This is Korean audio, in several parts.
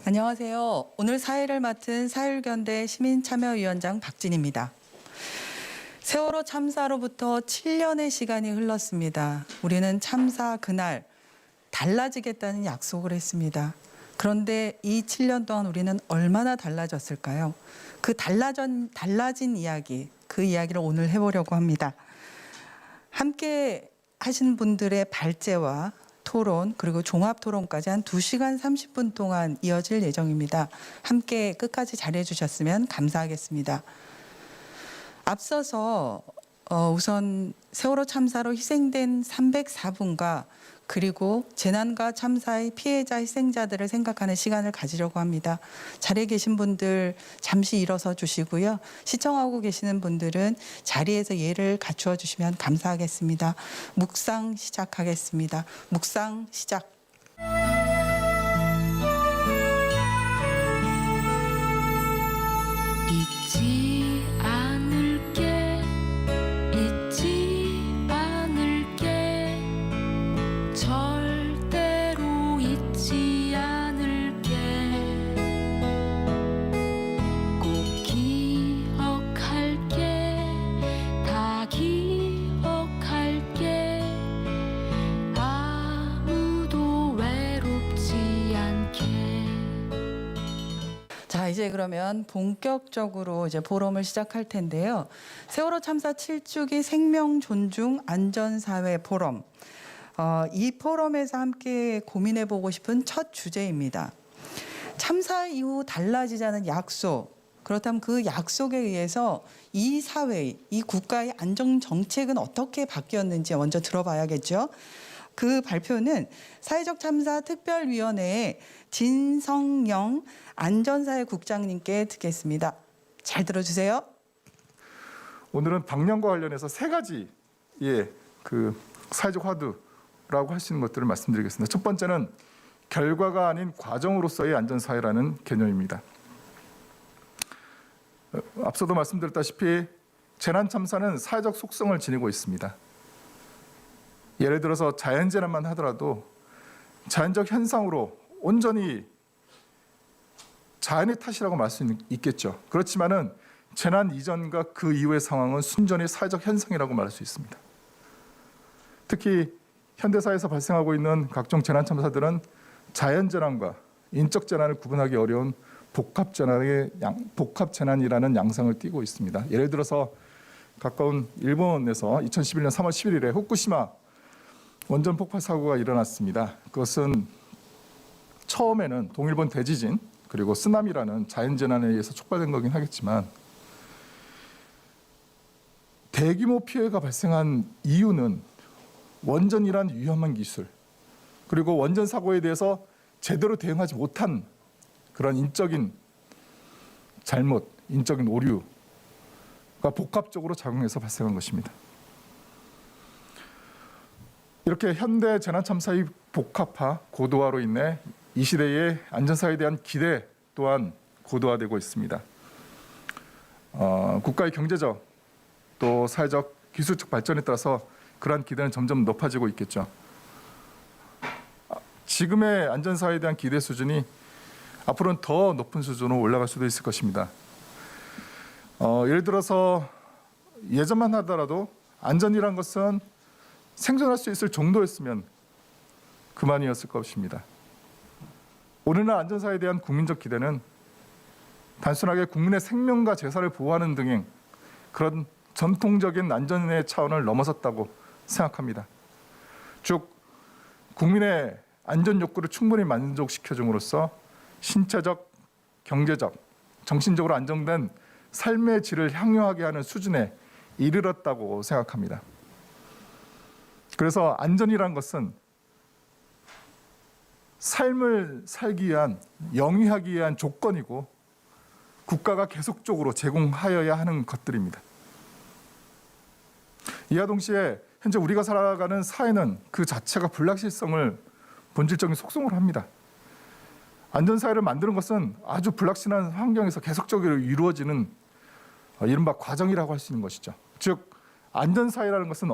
안녕하세요. 오늘 사회를 맡은 사율견대 시민참여위원장 박진입니다. 세월호 참사로부터 7년의 시간이 흘렀습니다. 우리는 참사 그날 달라지겠다는 약속을 했습니다. 그런데 이 7년 동안 우리는 얼마나 달라졌을까요? 그 달라진 이야기, 그 이야기를 오늘 해보려고 합니다. 함께 하신 분들의 발제와 토론 그리고 종합 토론까지 한 2시간 30분 동안 이어질 예정입니다. 함께 끝까지 잘해 주셨으면 감사하겠습니다. 앞서서 우선 세월호 참사로 희생된 304분과 그리고 재난과 참사의 피해자 희생자들을 생각하는 시간을 가지려고 합니다. 자리에 계신 분들 잠시 일어서 주시고요. 시청하고 계시는 분들은 자리에서 예를 갖추어 주시면 감사하겠습니다. 묵상 시작하겠습니다. 묵상 시작. 잊지 않을게 잊지 않을게 절대로 잊지 않을게 꼭 기억할게 다 기억할게 아무도 외롭지 않게. 자, 이제 그러면 본격적으로 이제 포럼을 시작할 텐데요. 세월호 참사 7주기 생명 존중 안전사회 포럼. 이 포럼에서 함께 고민해 보고 싶은 첫 주제입니다. 참사 이후 달라지자는 약속. 그렇다면 그 약속에 의해서 이 사회, 이 국가의 안전 정책은 어떻게 바뀌었는지 먼저 들어봐야겠죠. 그 발표는 사회적 참사 특별위원회의 진성영 안전사회국장님께 듣겠습니다. 잘 들어주세요. 오늘은 방역과 관련해서 세 가지의 그 사회적 화두라고 할 수 있는 것들을 말씀드리겠습니다. 첫 번째는 결과가 아닌 과정으로서의 안전사회라는 개념입니다. 앞서도 말씀드렸다시피 재난참사는 사회적 속성을 지니고 있습니다. 예를 들어서 자연재난만 하더라도 자연적 현상으로 온전히 자연의 탓이라고 말할 수 있겠죠. 그렇지만은 재난 이전과 그 이후의 상황은 순전히 사회적 현상이라고 말할 수 있습니다. 특히 현대사회에서 발생하고 있는 각종 재난 참사들은 자연재난과 인적 재난을 구분하기 어려운 복합 재난이라는 양상을 띠고 있습니다. 예를 들어서 가까운 일본에서 2011년 3월 11일에 후쿠시마 원전 폭발 사고가 일어났습니다. 그것은 처음에는 동일본 대지진 그리고 쓰나미라는 자연재난에 의해서 촉발된 거긴 하겠지만 대규모 피해가 발생한 이유는 원전이란 위험한 기술 그리고 원전 사고에 대해서 제대로 대응하지 못한 그런 인적인 잘못, 인적인 오류가 복합적으로 작용해서 발생한 것입니다. 이렇게 현대 재난참사의 복합화, 고도화로 인해 이 시대의 안전사회에 대한 기대 또한 고도화되고 있습니다. 국가의 경제적 또 사회적 기술적 발전에 따라서 그러한 기대는 점점 높아지고 있겠죠. 지금의 안전사회에 대한 기대 수준이 앞으로는 더 높은 수준으로 올라갈 수도 있을 것입니다. 예를 들어서 예전만 하더라도 안전이란 것은 생존할 수 있을 정도였으면 그만이었을 것입니다. 오늘날 안전사회에 대한 국민적 기대는 단순하게 국민의 생명과 재산을 보호하는 등의 그런 전통적인 안전의 차원을 넘어섰다고 생각합니다. 즉, 국민의 안전 욕구를 충분히 만족시켜줌으로써 신체적, 경제적, 정신적으로 안정된 삶의 질을 향유하게 하는 수준에 이르렀다고 생각합니다. 그래서 안전이란 것은 삶을 살기 위한, 영위하기 위한 조건이고 국가가 계속적으로 제공하여야 하는 것들입니다. 이와 동시에 현재 우리가 살아가는 사회는 그 자체가 불확실성을 본질적인 속성으로 합니다. 안전사회를 만드는 것은 아주 불확실한 환경에서 계속적으로 이루어지는 이른바 과정이라고 할 수 있는 것이죠. 즉, 안전사회라는 것은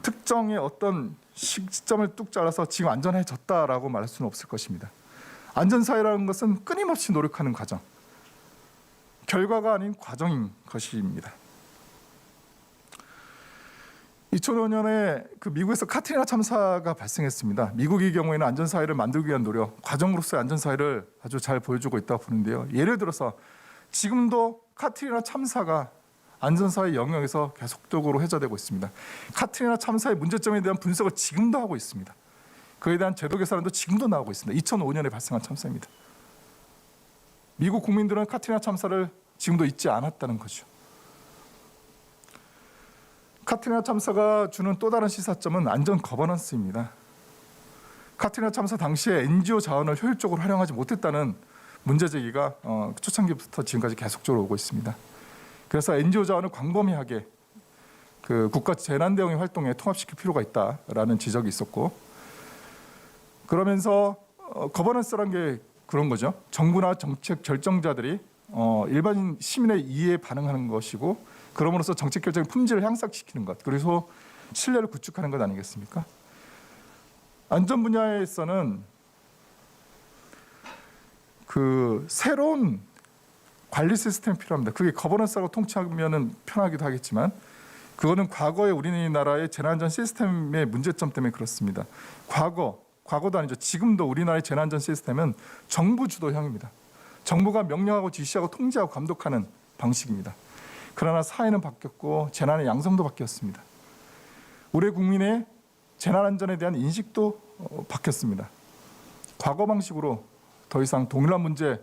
특정의 어떤 시점을 뚝 잘라서 지금 안전해졌다라고 말할 수는 없을 것입니다. 안전사회라는 것은 끊임없이 노력하는 과정, 결과가 아닌 과정인 것입니다. 2005년에 그 미국에서 카트리나 참사가 발생했습니다. 미국의 경우에는 안전사회를 만들기 위한 노력, 과정으로서의 안전사회를 아주 잘 보여주고 있다고 보는데요. 예를 들어서 지금도 카트리나 참사가 안전사회 영역에서 계속적으로 회자되고 있습니다. 카트리나 참사의 문제점에 대한 분석을 지금도 하고 있습니다. 그에 대한 제도 개선도 지금도 나오고 있습니다. 2005년에 발생한 참사입니다. 미국 국민들은 카트리나 참사를 지금도 잊지 않았다는 거죠. 카트리나 참사가 주는 또 다른 시사점은 안전 거버넌스입니다. 카트리나 참사 당시에 NGO 자원을 효율적으로 활용하지 못했다는 문제 제기가 초창기부터 지금까지 계속적으로 오고 있습니다. 그래서 NGO 자원을 광범위하게 그 국가 재난 대응의 활동에 통합시킬 필요가 있다라는 지적이 있었고, 그러면서 거버넌스라는 게 그런 거죠. 정부나 정책 결정자들이 일반 시민의 이해에 반응하는 것이고, 그럼으로써 정책 결정의 품질을 향상시키는 것, 그래서 신뢰를 구축하는 것 아니겠습니까? 안전 분야에서는 그 새로운 관리 시스템이 필요합니다. 그게 거버넌스라고 통칭하면은 편하기도 하겠지만, 그거는 과거에 우리나라의 재난안전 시스템의 문제점 때문에 그렇습니다. 과거도 아니죠. 지금도 우리나라의 재난안전 시스템은 정부 주도형입니다. 정부가 명령하고 지시하고 통제하고 감독하는 방식입니다. 그러나 사회는 바뀌었고 재난의 양성도 바뀌었습니다. 우리 국민의 재난안전에 대한 인식도 바뀌었습니다. 과거 방식으로 더 이상 동일한 문제를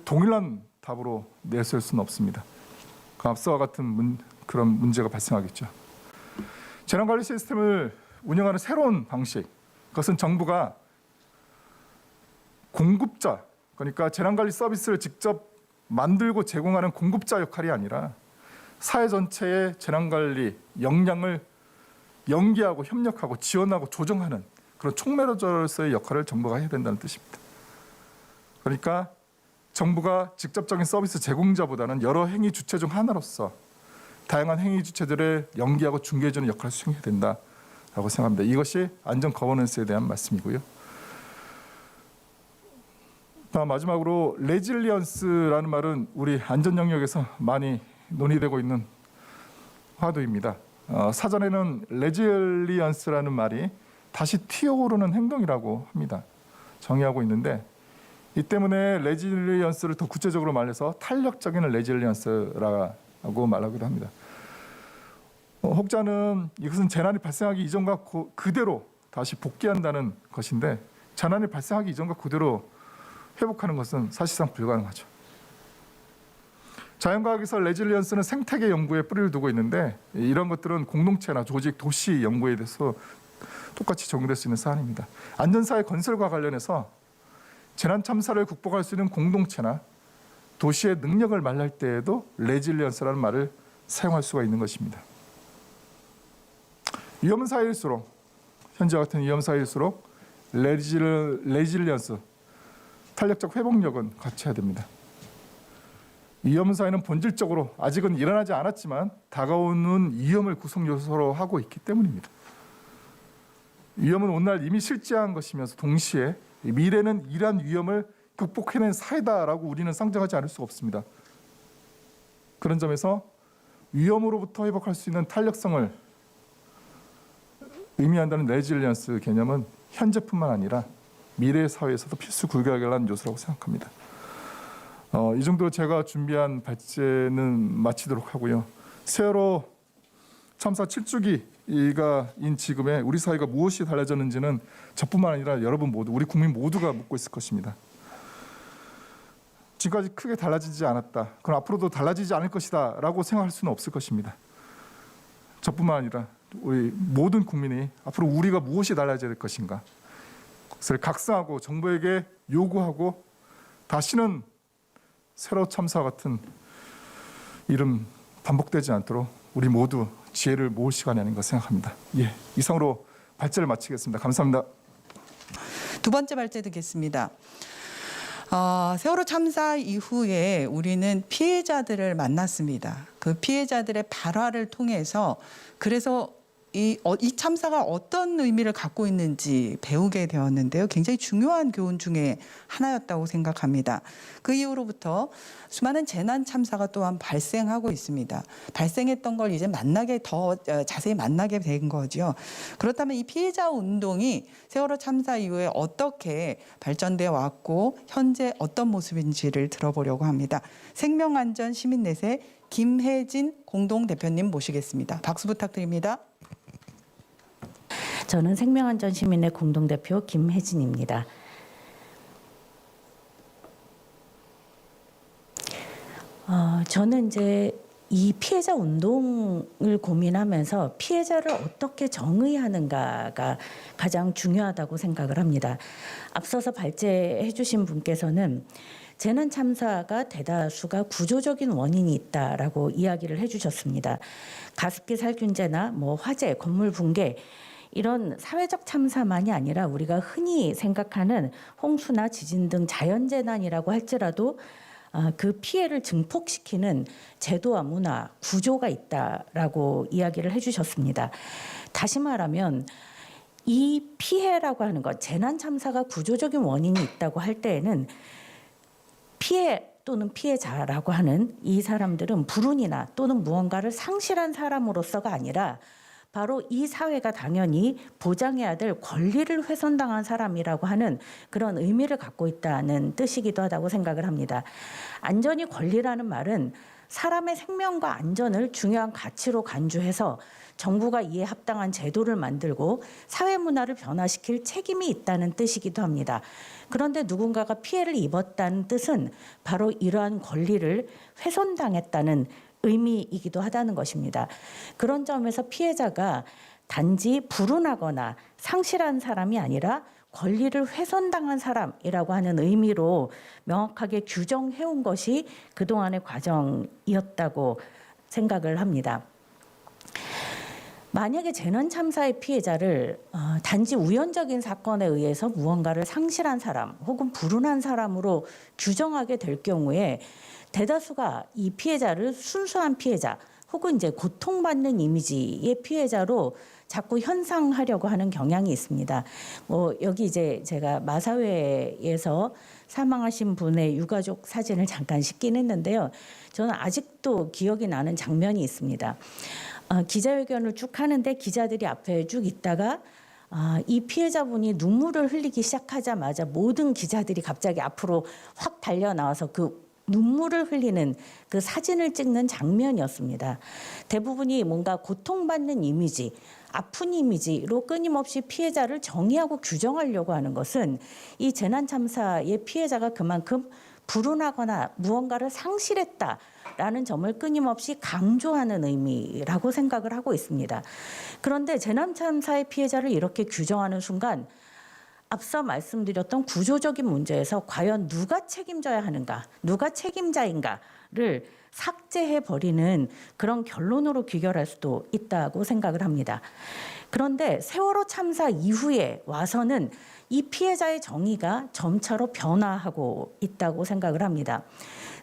동일한 답으로 내세울 수는 없습니다. 그 앞서와 같은 그런 문제가 발생하겠죠. 재난관리 시스템을 운영하는 새로운 방식, 그것은 정부가 공급자, 그러니까 재난관리 서비스를 직접 만들고 제공하는 공급자 역할이 아니라 사회 전체의 재난관리 역량을 연계하고 협력하고 지원하고 조정하는 그런 총매너저로서의 역할을 정부가 해야 된다는 뜻입니다. 그러니까 정부가 직접적인 서비스 제공자보다는 여러 행위 주체 중 하나로서 다양한 행위 주체들을 연계하고 중개해주는 역할을 수행해야 된다라고 생각합니다. 이것이 안전 거버넌스에 대한 말씀이고요. 마지막으로 레질리언스라는 말은 우리 안전 영역에서 많이 논의되고 있는 화두입니다. 사전에는 레질리언스라는 말이 다시 튀어오르는 행동이라고 합니다. 정의하고 있는데, 이 때문에 레질리언스를 더 구체적으로 말해서 탄력적인 레질리언스라고 말하기도 합니다. 혹자는 이것은 재난이 발생하기 이전과 그대로 다시 복귀한다는 것인데, 재난이 발생하기 이전과 그대로 회복하는 것은 사실상 불가능하죠. 자연과학에서 레질리언스는 생태계 연구에 뿌리를 두고 있는데, 이런 것들은 공동체나 조직, 도시 연구에 대해서 똑같이 적용될 수 있는 사안입니다. 안전사회 건설과 관련해서 재난 참사를 극복할 수 있는 공동체나 도시의 능력을 말할 때에도 레질리언스라는 말을 사용할 수가 있는 것입니다. 위험한 사회일수록, 현재와 같은 위험 사회일수록 레질리언스, 탄력적 회복력은 갖춰야 됩니다. 위험 사회는 본질적으로 아직은 일어나지 않았지만 다가오는 위험을 구성 요소로 하고 있기 때문입니다. 위험은 오늘날 이미 실제한 것이면서 동시에 미래는 이러한 위험을 극복해낸 사회다라고 우리는 상정하지 않을 수가 없습니다. 그런 점에서 위험으로부터 회복할 수 있는 탄력성을 의미한다는 레질리언스 개념은 현재뿐만 아니라 미래 사회에서도 필수 불가결한 요소라고 생각합니다. 이 정도로 제가 준비한 발제는 마치도록 하고요. 세월호 참사 7주기가인 지금에 우리 사회가 무엇이 달라졌는지는 저뿐만 아니라 여러분 모두, 우리 국민 모두가 묻고 있을 것입니다. 지금까지 크게 달라지지 않았다, 그럼 앞으로도 달라지지 않을 것이다 라고 생각할 수는 없을 것입니다. 저뿐만 아니라 우리 모든 국민이 앞으로 우리가 무엇이 달라져야 될 것인가, 그것을 각성하고 정부에게 요구하고 다시는 세월호 참사 같은 일은 반복되지 않도록 우리 모두 지혜를 모을 시간이 아닌가 생각합니다. 이상으로 발제를 마치겠습니다. 감사합니다. 두 번째 발제 듣겠습니다. 세월호 참사 이후에 우리는 피해자들을 만났습니다. 그 피해자들의 발화를 통해서, 그래서 이 참사가 어떤 의미를 갖고 있는지 배우게 되었는데요. 굉장히 중요한 교훈 중에 하나였다고 생각합니다. 그 이후로부터 수많은 재난 참사가 또한 발생하고 있습니다. 발생했던 걸 이제 더 자세히 만나게 된 거죠. 그렇다면 이 피해자 운동이 세월호 참사 이후에 어떻게 발전돼 왔고 현재 어떤 모습인지를 들어보려고 합니다. 생명안전 시민넷의 김혜진 공동대표님 모시겠습니다. 박수 부탁드립니다. 저는 생명안전시민의 공동대표 김혜진입니다. 저는 이제 이 피해자 운동을 고민하면서 피해자를 어떻게 정의하는가가 가장 중요하다고 생각을 합니다. 앞서서 발제해 주신 분께서는 재난 참사가 대다수가 구조적인 원인이 있다라고 이야기를 해주셨습니다. 가습기 살균제나 화재, 건물 붕괴 이런 사회적 참사만이 아니라 우리가 흔히 생각하는 홍수나 지진 등 자연재난이라고 할지라도 그 피해를 증폭시키는 제도와 문화, 구조가 있다라고 이야기를 해주셨습니다. 다시 말하면 이 피해라고 하는 것, 재난 참사가 구조적인 원인이 있다고 할 때에는 피해 또는 피해자라고 하는 이 사람들은 불운이나 또는 무언가를 상실한 사람으로서가 아니라 바로 이 사회가 당연히 보장해야 될 권리를 훼손당한 사람이라고 하는 그런 의미를 갖고 있다는 뜻이기도 하다고 생각을 합니다. 안전이 권리라는 말은 사람의 생명과 안전을 중요한 가치로 간주해서 정부가 이에 합당한 제도를 만들고 사회 문화를 변화시킬 책임이 있다는 뜻이기도 합니다. 그런데 누군가가 피해를 입었다는 뜻은 바로 이러한 권리를 훼손당했다는 의미이기도 하다는 것입니다. 그런 점에서 피해자가 단지 불운하거나 상실한 사람이 아니라 권리를 훼손당한 사람이라고 하는 의미로 명확하게 규정해온 것이 그동안의 과정이었다고 생각을 합니다. 만약에 재난 참사의 피해자를 단지 우연적인 사건에 의해서 무언가를 상실한 사람 혹은 불운한 사람으로 규정하게 될 경우에 대다수가 이 피해자를 순수한 피해자 혹은 이제 고통받는 이미지의 피해자로 자꾸 현상하려고 하는 경향이 있습니다. 여기 이제 제가 마사회에서 사망하신 분의 유가족 사진을 잠깐 싣긴 했는데요. 저는 아직도 기억이 나는 장면이 있습니다. 기자회견을 쭉 하는데 기자들이 앞에 쭉 있다가 이 피해자분이 눈물을 흘리기 시작하자마자 모든 기자들이 갑자기 앞으로 확 달려 나와서 그 눈물을 흘리는 그 사진을 찍는 장면이었습니다. 대부분이 뭔가 고통받는 이미지, 아픈 이미지로 끊임없이 피해자를 정의하고 규정하려고 하는 것은 이 재난 참사의 피해자가 그만큼 불운하거나 무언가를 상실했다라는 점을 끊임없이 강조하는 의미라고 생각을 하고 있습니다. 그런데 재난 참사의 피해자를 이렇게 규정하는 순간 앞서 말씀드렸던 구조적인 문제에서 과연 누가 책임져야 하는가, 누가 책임자인가를 삭제해버리는 그런 결론으로 귀결할 수도 있다고 생각을 합니다. 그런데 세월호 참사 이후에 와서는 이 피해자의 정의가 점차로 변화하고 있다고 생각을 합니다.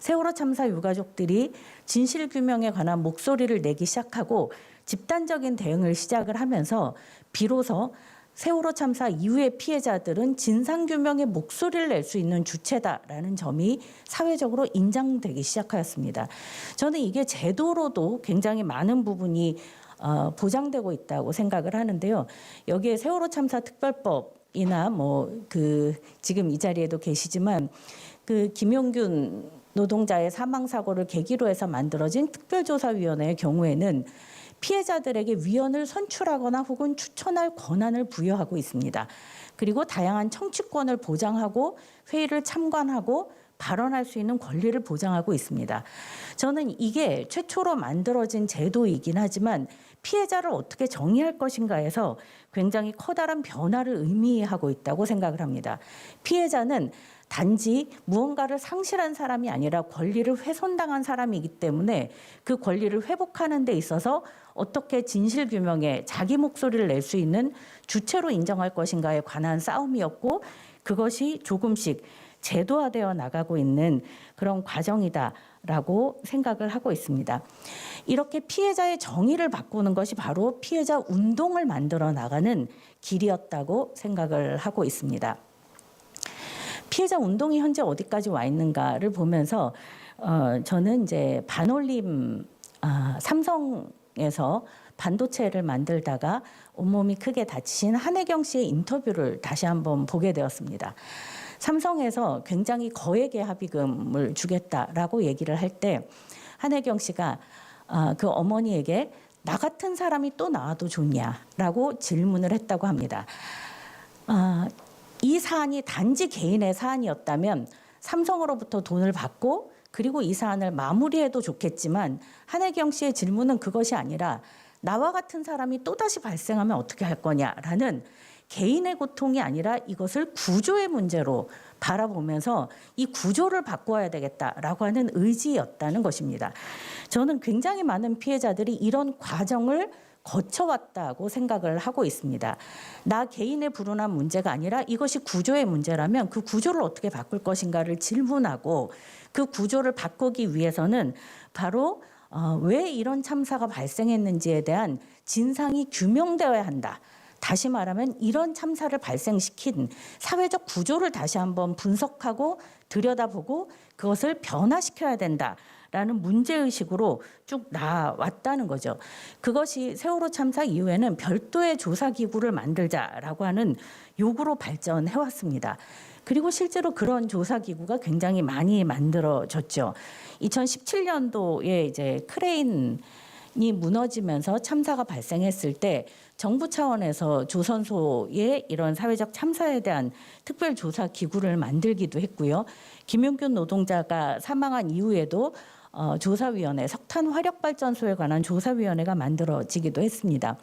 세월호 참사 유가족들이 진실규명에 관한 목소리를 내기 시작하고 집단적인 대응을 시작을 하면서 비로소 세월호 참사 이후의 피해자들은 진상규명의 목소리를 낼 수 있는 주체다라는 점이 사회적으로 인정되기 시작하였습니다. 저는 이게 제도로도 굉장히 많은 부분이 보장되고 있다고 생각을 하는데요. 여기에 세월호 참사 특별법이나 지금 이 자리에도 계시지만 그 김용균 노동자의 사망 사고를 계기로 해서 만들어진 특별조사위원회의 경우에는 피해자들에게 위원을 선출하거나 혹은 추천할 권한을 부여하고 있습니다. 그리고 다양한 청취권을 보장하고 회의를 참관하고 발언할 수 있는 권리를 보장하고 있습니다. 저는 이게 최초로 만들어진 제도이긴 하지만 피해자를 어떻게 정의할 것인가에서 굉장히 커다란 변화를 의미하고 있다고 생각을 합니다. 피해자는 단지 무언가를 상실한 사람이 아니라 권리를 훼손당한 사람이기 때문에 그 권리를 회복하는 데 있어서 어떻게 진실규명에 자기 목소리를 낼 수 있는 주체로 인정할 것인가에 관한 싸움이었고 그것이 조금씩 제도화되어 나가고 있는 그런 과정이다라고 생각을 하고 있습니다. 이렇게 피해자의 정의를 바꾸는 것이 바로 피해자 운동을 만들어 나가는 길이었다고 생각을 하고 있습니다. 피해자 운동이 현재 어디까지 와 있는가를 보면서 저는 이제 반올림 삼성에서 반도체를 만들다가 온몸이 크게 다치신 한혜경 씨의 인터뷰를 다시 한번 보게 되었습니다. 삼성에서 굉장히 거액의 합의금을 주겠다라고 얘기를 할 때 한혜경 씨가 그 어머니에게 나 같은 사람이 또 나와도 좋냐라고 질문을 했다고 합니다. 이 사안이 단지 개인의 사안이었다면 삼성으로부터 돈을 받고 그리고 이 사안을 마무리해도 좋겠지만 한혜경 씨의 질문은 그것이 아니라 나와 같은 사람이 또다시 발생하면 어떻게 할 거냐라는 개인의 고통이 아니라 이것을 구조의 문제로 바라보면서 이 구조를 바꿔야 되겠다라고 하는 의지였다는 것입니다. 저는 굉장히 많은 피해자들이 이런 과정을 거쳐왔다고 생각을 하고 있습니다. 나 개인의 불운한 문제가 아니라 이것이 구조의 문제라면 그 구조를 어떻게 바꿀 것인가를 질문하고 그 구조를 바꾸기 위해서는 바로 왜 이런 참사가 발생했는지에 대한 진상이 규명되어야 한다. 다시 말하면 이런 참사를 발생시킨 사회적 구조를 다시 한번 분석하고 들여다보고 그것을 변화시켜야 된다라는 문제의식으로 쭉 나왔다는 거죠. 그것이 세월호 참사 이후에는 별도의 조사기구를 만들자라고 하는 요구로 발전해왔습니다. 그리고 실제로 그런 조사기구가 굉장히 많이 만들어졌죠. 2017년도에 이제 크레인이 무너지면서 참사가 발생했을 때 정부 차원에서 조선소의 이런 사회적 참사에 대한 특별조사기구를 만들기도 했고요. 김용균 노동자가 사망한 이후에도 조사위원회, 석탄화력발전소에 관한 조사위원회가 만들어지기도 했습니다.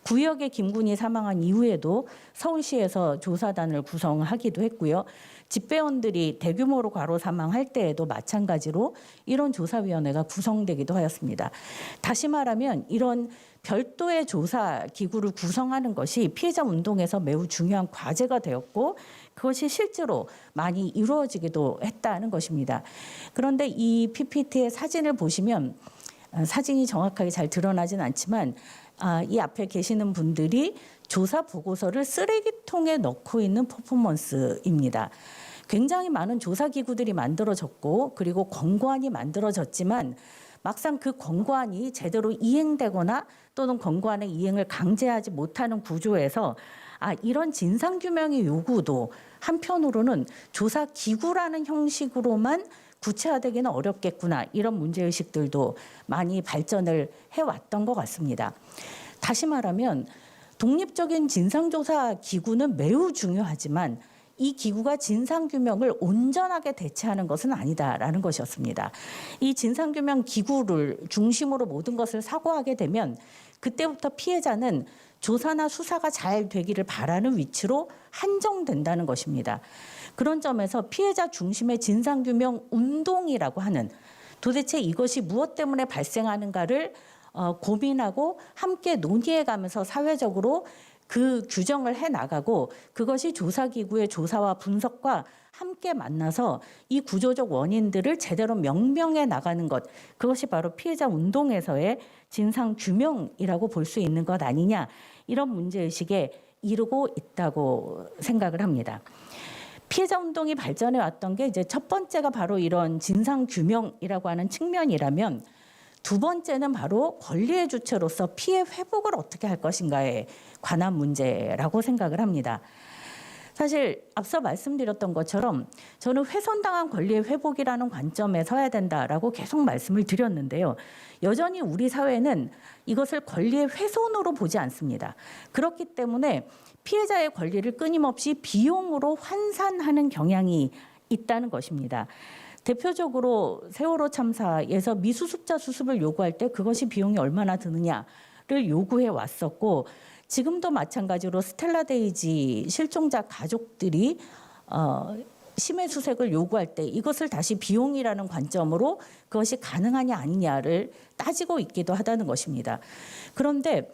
구역의 김군이 사망한 이후에도 서울시에서 조사단을 구성하기도 했고요. 집배원들이 대규모로 과로 사망할 때에도 마찬가지로 이런 조사위원회가 구성되기도 하였습니다. 다시 말하면 이런 별도의 조사기구를 구성하는 것이 피해자 운동에서 매우 중요한 과제가 되었고 그것이 실제로 많이 이루어지기도 했다는 것입니다. 그런데 이 PPT의 사진을 보시면 사진이 정확하게 잘 드러나진 않지만 이 앞에 계시는 분들이 조사 보고서를 쓰레기통에 넣고 있는 퍼포먼스입니다. 굉장히 많은 조사기구들이 만들어졌고 그리고 권고안이 만들어졌지만 막상 그 권고안이 제대로 이행되거나 또는 권고안의 이행을 강제하지 못하는 구조에서 이런 진상규명의 요구도 한편으로는 조사기구라는 형식으로만 구체화되기는 어렵겠구나 이런 문제의식들도 많이 발전을 해왔던 것 같습니다. 다시 말하면 독립적인 진상조사 기구는 매우 중요하지만 이 기구가 진상규명을 온전하게 대체하는 것은 아니다라는 것이었습니다. 이 진상규명 기구를 중심으로 모든 것을 사고하게 되면 그때부터 피해자는 조사나 수사가 잘 되기를 바라는 위치로 한정된다는 것입니다. 그런 점에서 피해자 중심의 진상규명 운동이라고 하는 도대체 이것이 무엇 때문에 발생하는가를 고민하고 함께 논의해가면서 사회적으로 그 규정을 해나가고 그것이 조사기구의 조사와 분석과 함께 만나서 이 구조적 원인들을 제대로 명명해 나가는 것, 그것이 바로 피해자 운동에서의 진상규명이라고 볼 수 있는 것 아니냐, 이런 문제의식에 이르고 있다고 생각을 합니다. 피해자 운동이 발전해 왔던 게 이제 첫 번째가 바로 이런 진상규명이라고 하는 측면이라면 두 번째는 바로 권리의 주체로서 피해 회복을 어떻게 할 것인가에 관한 문제라고 생각을 합니다. 사실 앞서 말씀드렸던 것처럼 저는 훼손당한 권리의 회복이라는 관점에 서야 된다라고 계속 말씀을 드렸는데요. 여전히 우리 사회는 이것을 권리의 훼손으로 보지 않습니다. 그렇기 때문에 피해자의 권리를 끊임없이 비용으로 환산하는 경향이 있다는 것입니다. 대표적으로 세월호 참사에서 미수습자 수습을 요구할 때 그것이 비용이 얼마나 드느냐를 요구해 왔었고 지금도 마찬가지로 스텔라데이지 실종자 가족들이 심해수색을 요구할 때 이것을 다시 비용이라는 관점으로 그것이 가능하냐 아니냐를 따지고 있기도 하다는 것입니다. 그런데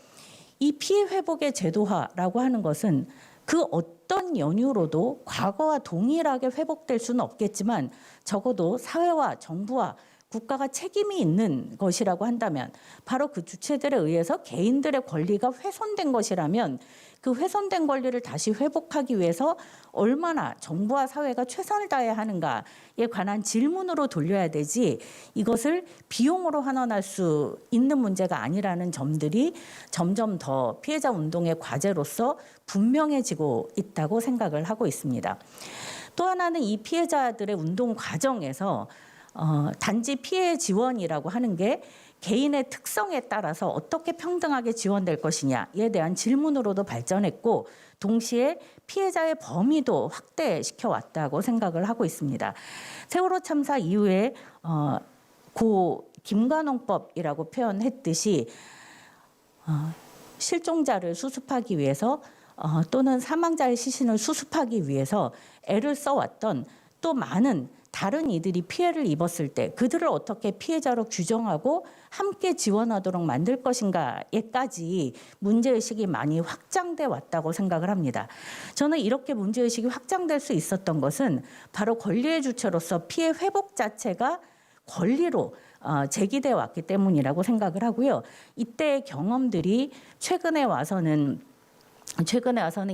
이 피해 회복의 제도화라고 하는 것은 그 어떤 연유로도 과거와 동일하게 회복될 수는 없겠지만 적어도 사회와 정부와 국가가 책임이 있는 것이라고 한다면 바로 그 주체들에 의해서 개인들의 권리가 훼손된 것이라면 그 훼손된 권리를 다시 회복하기 위해서 얼마나 정부와 사회가 최선을 다해야 하는가에 관한 질문으로 돌려야 되지 이것을 비용으로 환원할 수 있는 문제가 아니라는 점들이 점점 더 피해자 운동의 과제로서 분명해지고 있다고 생각을 하고 있습니다. 또 하나는 이 피해자들의 운동 과정에서 단지 피해 지원이라고 하는 게 개인의 특성에 따라서 어떻게 평등하게 지원될 것이냐에 대한 질문으로도 발전했고 동시에 피해자의 범위도 확대시켜 왔다고 생각을 하고 있습니다. 세월호 참사 이후에 고 김관홍법이라고 표현했듯이 실종자를 수습하기 위해서 또는 사망자의 시신을 수습하기 위해서 애를 써왔던 또 많은 다른 이들이 피해를 입었을 때 그들을 어떻게 피해자로 규정하고 함께 지원하도록 만들 것인가에까지 문제의식이 많이 확장돼 왔다고 생각을 합니다. 저는 이렇게 문제의식이 확장될 수 있었던 것은 바로 권리의 주체로서 피해 회복 자체가 권리로 제기돼 왔기 때문이라고 생각을 하고요. 이때의 경험들이 최근에 와서는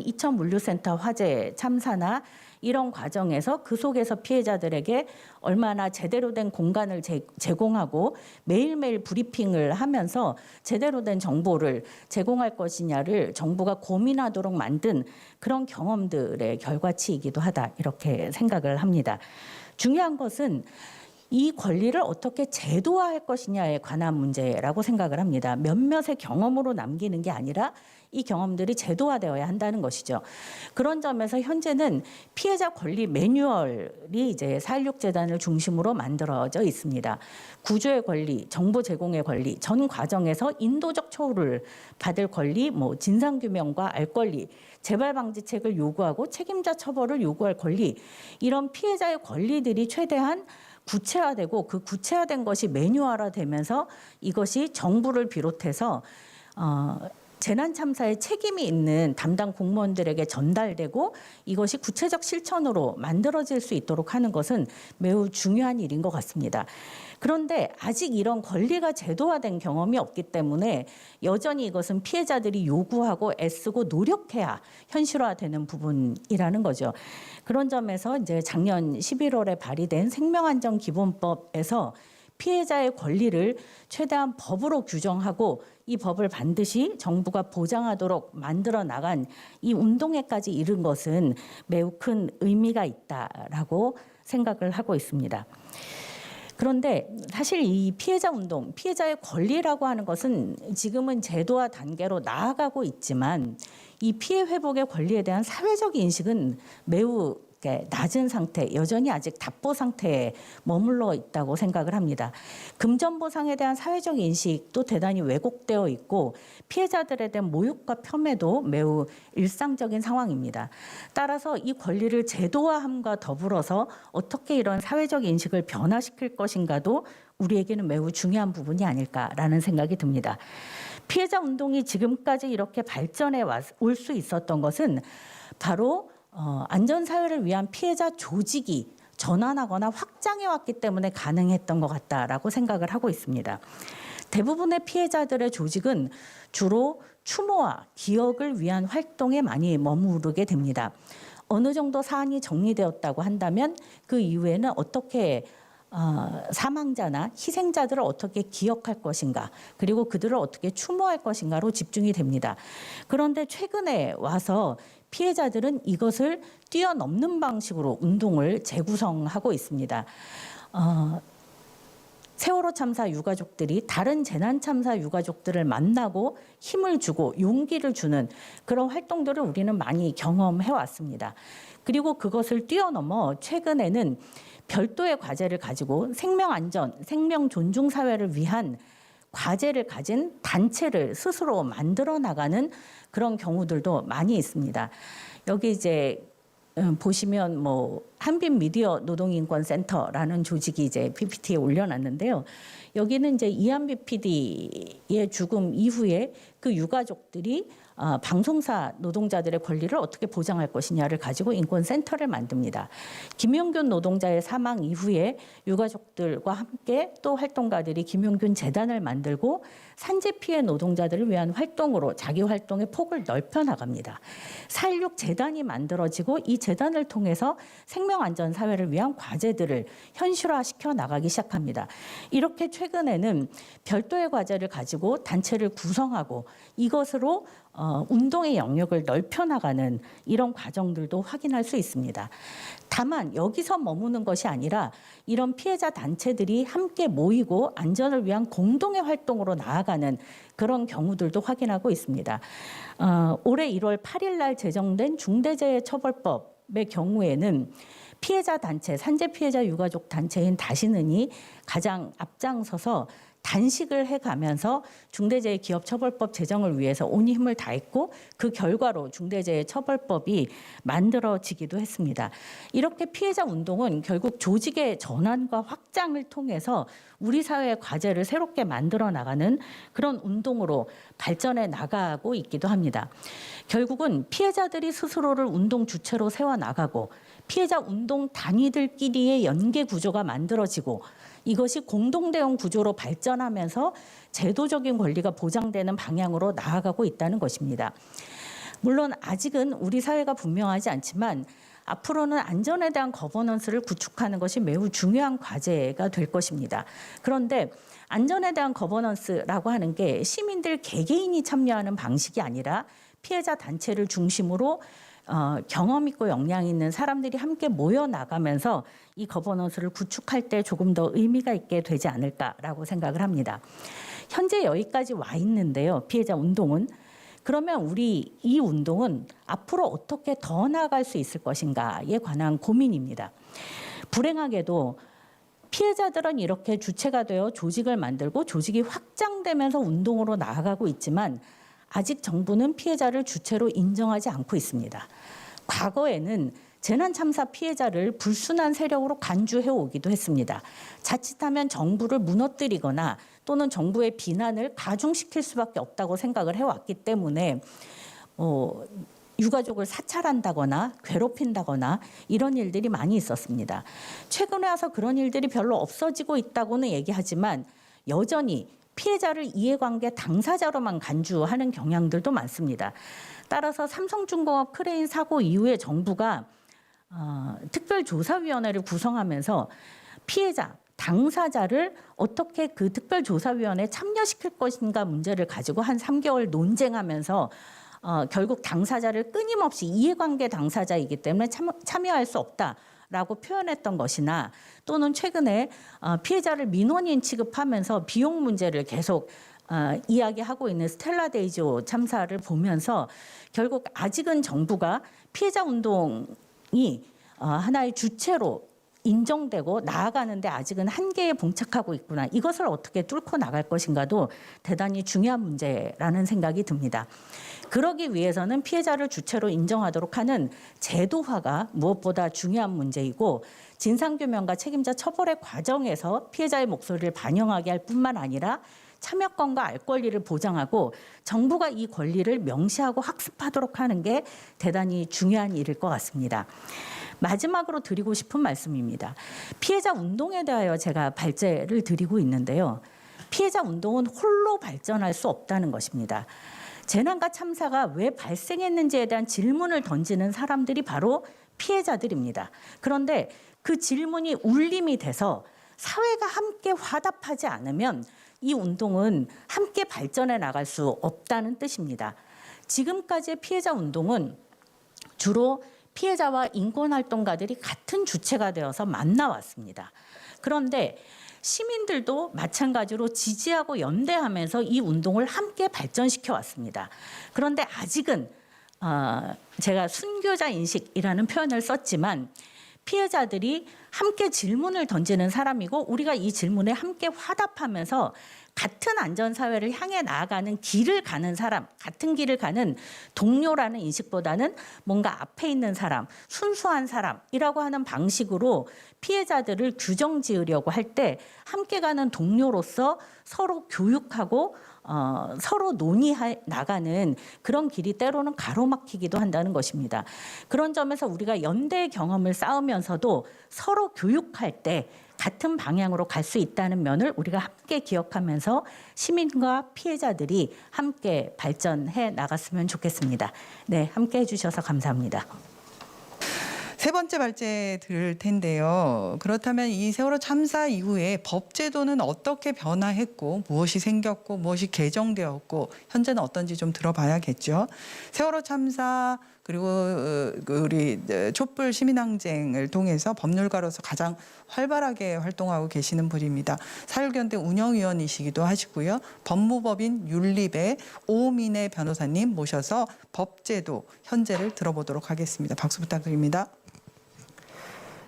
이천 물류센터 화재 참사나 이런 과정에서 그 속에서 피해자들에게 얼마나 제대로 된 공간을 제공하고 매일매일 브리핑을 하면서 제대로 된 정보를 제공할 것이냐를 정부가 고민하도록 만든 그런 경험들의 결과치이기도 하다 이렇게 생각을 합니다. 중요한 것은 이 권리를 어떻게 제도화할 것이냐에 관한 문제라고 생각을 합니다. 몇몇의 경험으로 남기는 게 아니라 이 경험들이 제도화되어야 한다는 것이죠. 그런 점에서 현재는 피해자 권리 매뉴얼이 이제 4.16 재단을 중심으로 만들어져 있습니다. 구조의 권리, 정보 제공의 권리, 전 과정에서 인도적 처우를 받을 권리, 진상규명과 알 권리, 재발 방지책을 요구하고 책임자 처벌을 요구할 권리, 이런 피해자의 권리들이 최대한 구체화되고 그 구체화된 것이 매뉴얼화되면서 이것이 정부를 비롯해서 재난 참사에 책임이 있는 담당 공무원들에게 전달되고 이것이 구체적 실천으로 만들어질 수 있도록 하는 것은 매우 중요한 일인 것 같습니다. 그런데 아직 이런 권리가 제도화된 경험이 없기 때문에 여전히 이것은 피해자들이 요구하고 애쓰고 노력해야 현실화되는 부분이라는 거죠. 그런 점에서 이제 작년 11월에 발의된 생명안전기본법에서 피해자의 권리를 최대한 법으로 규정하고 이 법을 반드시 정부가 보장하도록 만들어 나간 이 운동에까지 이른 것은 매우 큰 의미가 있다라고 생각을 하고 있습니다. 그런데 사실 이 피해자 운동, 피해자의 권리라고 하는 것은 지금은 제도화 단계로 나아가고 있지만 이 피해 회복의 권리에 대한 사회적 인식은 매우 낮은 상태, 여전히 아직 답보 상태에 머물러 있다고 생각을 합니다. 금전보상에 대한 사회적 인식도 대단히 왜곡되어 있고 피해자들에 대한 모욕과 폄훼도 매우 일상적인 상황입니다. 따라서 이 권리를 제도화함과 더불어서 어떻게 이런 사회적 인식을 변화시킬 것인가도 우리에게는 매우 중요한 부분이 아닐까라는 생각이 듭니다. 피해자 운동이 지금까지 이렇게 발전해 올 수 있었던 것은 바로 안전사회를 위한 피해자 조직이 전환하거나 확장해 왔기 때문에 가능했던 것 같다라고 생각을 하고 있습니다. 대부분의 피해자들의 조직은 주로 추모와 기억을 위한 활동에 많이 머무르게 됩니다. 어느 정도 사안이 정리되었다고 한다면 그 이후에는 어떻게 사망자나 희생자들을 어떻게 기억할 것인가 그리고 그들을 어떻게 추모할 것인가로 집중이 됩니다. 그런데 최근에 와서 피해자들은 이것을 뛰어넘는 방식으로 운동을 재구성하고 있습니다. 세월호 참사 유가족들이 다른 재난 참사 유가족들을 만나고 힘을 주고 용기를 주는 그런 활동들을 우리는 많이 경험해 왔습니다. 그리고 그것을 뛰어넘어 최근에는 별도의 과제를 가지고 생명 안전, 생명 존중 사회를 위한 과제를 가진 단체를 스스로 만들어 나가는 그런 경우들도 많이 있습니다. 여기 이제 보시면 한빛 미디어 노동인권센터라는 조직이 이제 PPT에 올려놨는데요. 여기는 이제 이한비 PD의 죽음 이후에 그 유가족들이 방송사 노동자들의 권리를 어떻게 보장할 것이냐를 가지고 인권센터를 만듭니다. 김용균 노동자의 사망 이후에 유가족들과 함께 또 활동가들이 김용균 재단을 만들고 산재 피해 노동자들을 위한 활동으로 자기 활동의 폭을 넓혀 나갑니다. 4.16 재단이 만들어지고 이 재단을 통해서 생명안전사회를 위한 과제들을 현실화시켜 나가기 시작합니다. 이렇게 최근에는 별도의 과제를 가지고 단체를 구성하고 이것으로 운동의 영역을 넓혀 나가는 이런 과정들도 확인할 수 있습니다. 다만 여기서 머무는 것이 아니라 이런 피해자 단체들이 함께 모이고 안전을 위한 공동의 활동으로 나아가는 그런 경우들도 확인하고 있습니다. 올해 1월 8일 날 제정된 중대재해처벌법의 경우에는 피해자 단체, 산재 피해자 유가족 단체인 다시는이 가장 앞장서서 단식을 해가면서 중대재해기업처벌법 제정을 위해서 온 힘을 다했고 그 결과로 중대재해처벌법이 만들어지기도 했습니다. 이렇게 피해자 운동은 결국 조직의 전환과 확장을 통해서 우리 사회의 과제를 새롭게 만들어 나가는 그런 운동으로 발전해 나가고 있기도 합니다. 결국은 피해자들이 스스로를 운동 주체로 세워나가고 피해자 운동 단위들끼리의 연계 구조가 만들어지고 이것이 공동대응 구조로 발전하면서 제도적인 권리가 보장되는 방향으로 나아가고 있다는 것입니다. 물론 아직은 우리 사회가 분명하지 않지만 앞으로는 안전에 대한 거버넌스를 구축하는 것이 매우 중요한 과제가 될 것입니다. 그런데 안전에 대한 거버넌스라고 하는 게 시민들 개개인이 참여하는 방식이 아니라 피해자 단체를 중심으로 경험 있고 역량 있는 사람들이 함께 모여 나가면서 이 거버넌스를 구축할 때 조금 더 의미가 있게 되지 않을까라고 생각을 합니다. 현재 여기까지 와 있는데요. 피해자 운동은. 그러면 우리 이 운동은 앞으로 어떻게 더 나아갈 수 있을 것인가에 관한 고민입니다. 불행하게도 피해자들은 이렇게 주체가 되어 조직을 만들고 조직이 확장되면서 운동으로 나아가고 있지만 아직 정부는 피해자를 주체로 인정하지 않고 있습니다. 과거에는 재난참사 피해자를 불순한 세력으로 간주해 오기도 했습니다. 자칫하면 정부를 무너뜨리거나 또는 정부의 비난을 가중시킬 수밖에 없다고 생각을 해왔기 때문에 유가족을 사찰한다거나 괴롭힌다거나 이런 일들이 많이 있었습니다. 최근에 와서 그런 일들이 별로 없어지고 있다고는 얘기하지만 여전히 피해자를 이해관계 당사자로만 간주하는 경향들도 많습니다. 따라서 삼성중공업 크레인 사고 이후에 정부가 특별조사위원회를 구성하면서 피해자, 당사자를 어떻게 그 특별조사위원회에 참여시킬 것인가 문제를 가지고 한 3개월 논쟁하면서 결국 당사자를 끊임없이 이해관계 당사자이기 때문에 참여할 수 없다라고 표현했던 것이나 또는 최근에 피해자를 민원인 취급하면서 비용 문제를 계속 이야기하고 있는 스텔라 데이조 참사를 보면서 결국 아직은 정부가 피해자 운동이 하나의 주체로 인정되고 나아가는데 아직은 한계에 봉착하고 있구나. 이것을 어떻게 뚫고 나갈 것인가도 대단히 중요한 문제라는 생각이 듭니다. 그러기 위해서는 피해자를 주체로 인정하도록 하는 제도화가 무엇보다 중요한 문제이고 진상규명과 책임자 처벌의 과정에서 피해자의 목소리를 반영하게 할 뿐만 아니라 참여권과 알 권리를 보장하고 정부가 이 권리를 명시하고 학습하도록 하는 게 대단히 중요한 일일 것 같습니다. 마지막으로 드리고 싶은 말씀입니다. 피해자 운동에 대하여 제가 발제를 드리고 있는데요. 피해자 운동은 홀로 발전할 수 없다는 것입니다. 재난과 참사가 왜 발생했는지에 대한 질문을 던지는 사람들이 바로 피해자들입니다. 그런데 그 질문이 울림이 돼서 사회가 함께 화답하지 않으면 이 운동은 함께 발전해 나갈 수 없다는 뜻입니다. 지금까지의 피해자 운동은 주로 피해자와 인권활동가들이 같은 주체가 되어서 만나왔습니다. 그런데 시민들도 마찬가지로 지지하고 연대하면서 이 운동을 함께 발전시켜 왔습니다. 그런데 아직은 제가 순교자 인식이라는 표현을 썼지만 피해자들이 함께 질문을 던지는 사람이고 우리가 이 질문에 함께 화답하면서 같은 안전사회를 향해 나아가는 길을 가는 사람, 같은 길을 가는 동료라는 인식보다는 뭔가 앞에 있는 사람, 순수한 사람이라고 하는 방식으로 피해자들을 규정 지으려고 할 때 함께 가는 동료로서 서로 교육하고 서로 논의해 나가는 그런 길이 때로는 가로막히기도 한다는 것입니다. 그런 점에서 우리가 연대 경험을 쌓으면서도 서로 교육할 때 같은 방향으로 갈 수 있다는 면을 우리가 함께 기억하면서 시민과 피해자들이 함께 발전해 나갔으면 좋겠습니다. 네, 함께 해주셔서 감사합니다. 세 번째 발제 들을 텐데요. 그렇다면 이 세월호 참사 이후에 법 제도는 어떻게 변화했고 무엇이 생겼고 무엇이 개정되었고 현재는 어떤지 좀 들어봐야겠죠. 세월호 참사 그리고 우리 촛불 시민항쟁을 통해서 법률가로서 가장 활발하게 활동하고 계시는 분입니다. 사율견대 운영위원이시기도 하시고요. 법무법인 윤립의 오민혜 변호사님 모셔서 법제도 현재를 들어보도록 하겠습니다. 박수 부탁드립니다.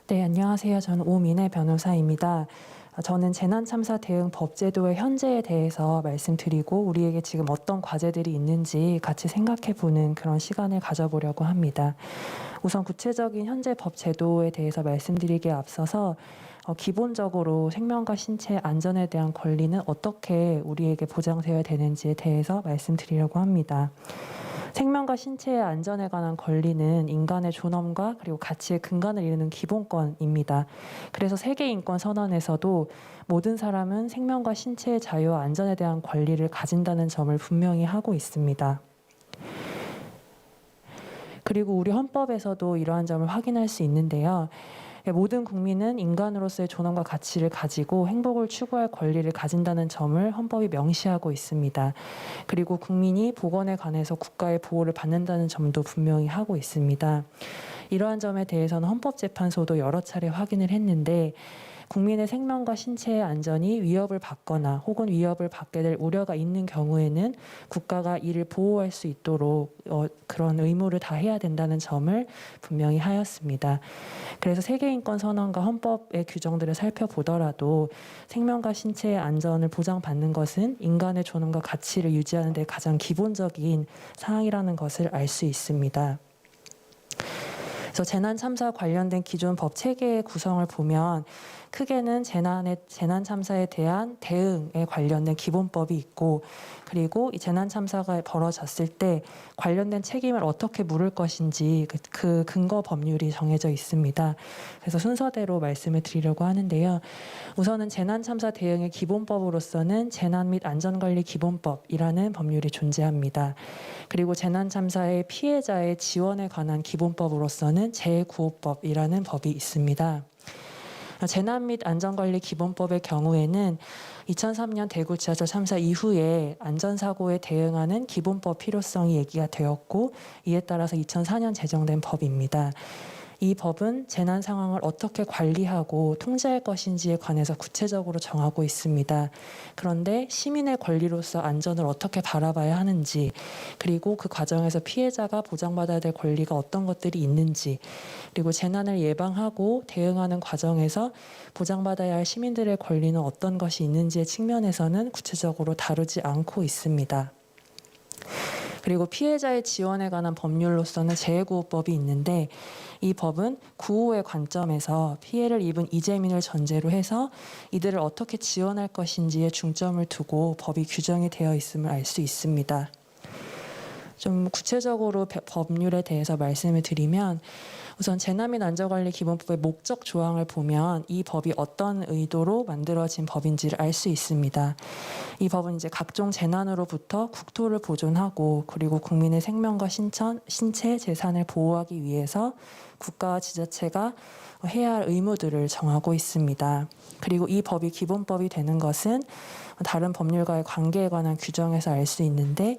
네, 안녕하세요. 저는 오민혜 변호사입니다. 저는 재난참사 대응 법제도의 현재에 대해서 말씀드리고 우리에게 지금 어떤 과제들이 있는지 같이 생각해보는 그런 시간을 가져보려고 합니다. 우선 구체적인 현재 법제도에 대해서 말씀드리기에 앞서서 기본적으로 생명과 신체 안전에 대한 권리는 어떻게 우리에게 보장되어야 되는지에 대해서 말씀드리려고 합니다. 생명과 신체의 안전에 관한 권리는 인간의 존엄과 그리고 가치의 근간을 이루는 기본권입니다. 그래서 세계인권선언에서도 모든 사람은 생명과 신체의 자유와 안전에 대한 권리를 가진다는 점을 분명히 하고 있습니다. 그리고 우리 헌법에서도 이러한 점을 확인할 수 있는데요. 모든 국민은 인간으로서의 존엄과 가치를 가지고 행복을 추구할 권리를 가진다는 점을 헌법이 명시하고 있습니다. 그리고 국민이 보건에 관해서 국가의 보호를 받는다는 점도 분명히 하고 있습니다. 이러한 점에 대해서는 헌법재판소도 여러 차례 확인을 했는데 국민의 생명과 신체의 안전이 위협을 받거나 혹은 위협을 받게 될 우려가 있는 경우에는 국가가 이를 보호할 수 있도록 그런 의무를 다해야 된다는 점을 분명히 하였습니다. 그래서 세계인권선언과 헌법의 규정들을 살펴보더라도 생명과 신체의 안전을 보장받는 것은 인간의 존엄과 가치를 유지하는 데 가장 기본적인 사항이라는 것을 알 수 있습니다. 그래서 재난참사 관련된 기존 법 체계의 구성을 보면 크게는 재난 참사에 대한 대응에 관련된 기본법이 있고 그리고 이 재난 참사가 벌어졌을 때 관련된 책임을 어떻게 물을 것인지 그 근거 법률이 정해져 있습니다. 그래서 순서대로 말씀을 드리려고 하는데요. 우선은 재난 참사 대응의 기본법으로서는 재난 및 안전관리 기본법이라는 법률이 존재합니다. 그리고 재난 참사의 피해자의 지원에 관한 기본법으로서는 재구호법이라는 법이 있습니다. 재난 및 안전관리 기본법의 경우에는 2003년 대구 지하철 참사 이후에 안전사고에 대응하는 기본법 필요성이 얘기가 되었고 이에 따라서 2004년 제정된 법입니다. 이 법은 재난 상황을 어떻게 관리하고 통제할 것인지에 관해서 구체적으로 정하고 있습니다. 그런데 시민의 권리로서 안전을 어떻게 바라봐야 하는지 그리고 그 과정에서 피해자가 보장받아야 될 권리가 어떤 것들이 있는지 그리고 재난을 예방하고 대응하는 과정에서 보장받아야 할 시민들의 권리는 어떤 것이 있는지의 측면에서는 구체적으로 다루지 않고 있습니다. 그리고 피해자의 지원에 관한 법률로서는 재구호법이 있는데 이 법은 구호의 관점에서 피해를 입은 이재민을 전제로 해서 이들을 어떻게 지원할 것인지에 중점을 두고 법이 규정이 되어 있음을 알 수 있습니다. 좀 구체적으로 법률에 대해서 말씀을 드리면 우선 재난 및 안전관리 기본법의 목적 조항을 보면 이 법이 어떤 의도로 만들어진 법인지를 알 수 있습니다. 이 법은 이제 각종 재난으로부터 국토를 보존하고 그리고 국민의 생명과 신체, 재산을 보호하기 위해서 국가와 지자체가 해야 할 의무들을 정하고 있습니다. 그리고 이 법이 기본법이 되는 것은 다른 법률과의 관계에 관한 규정에서 알 수 있는데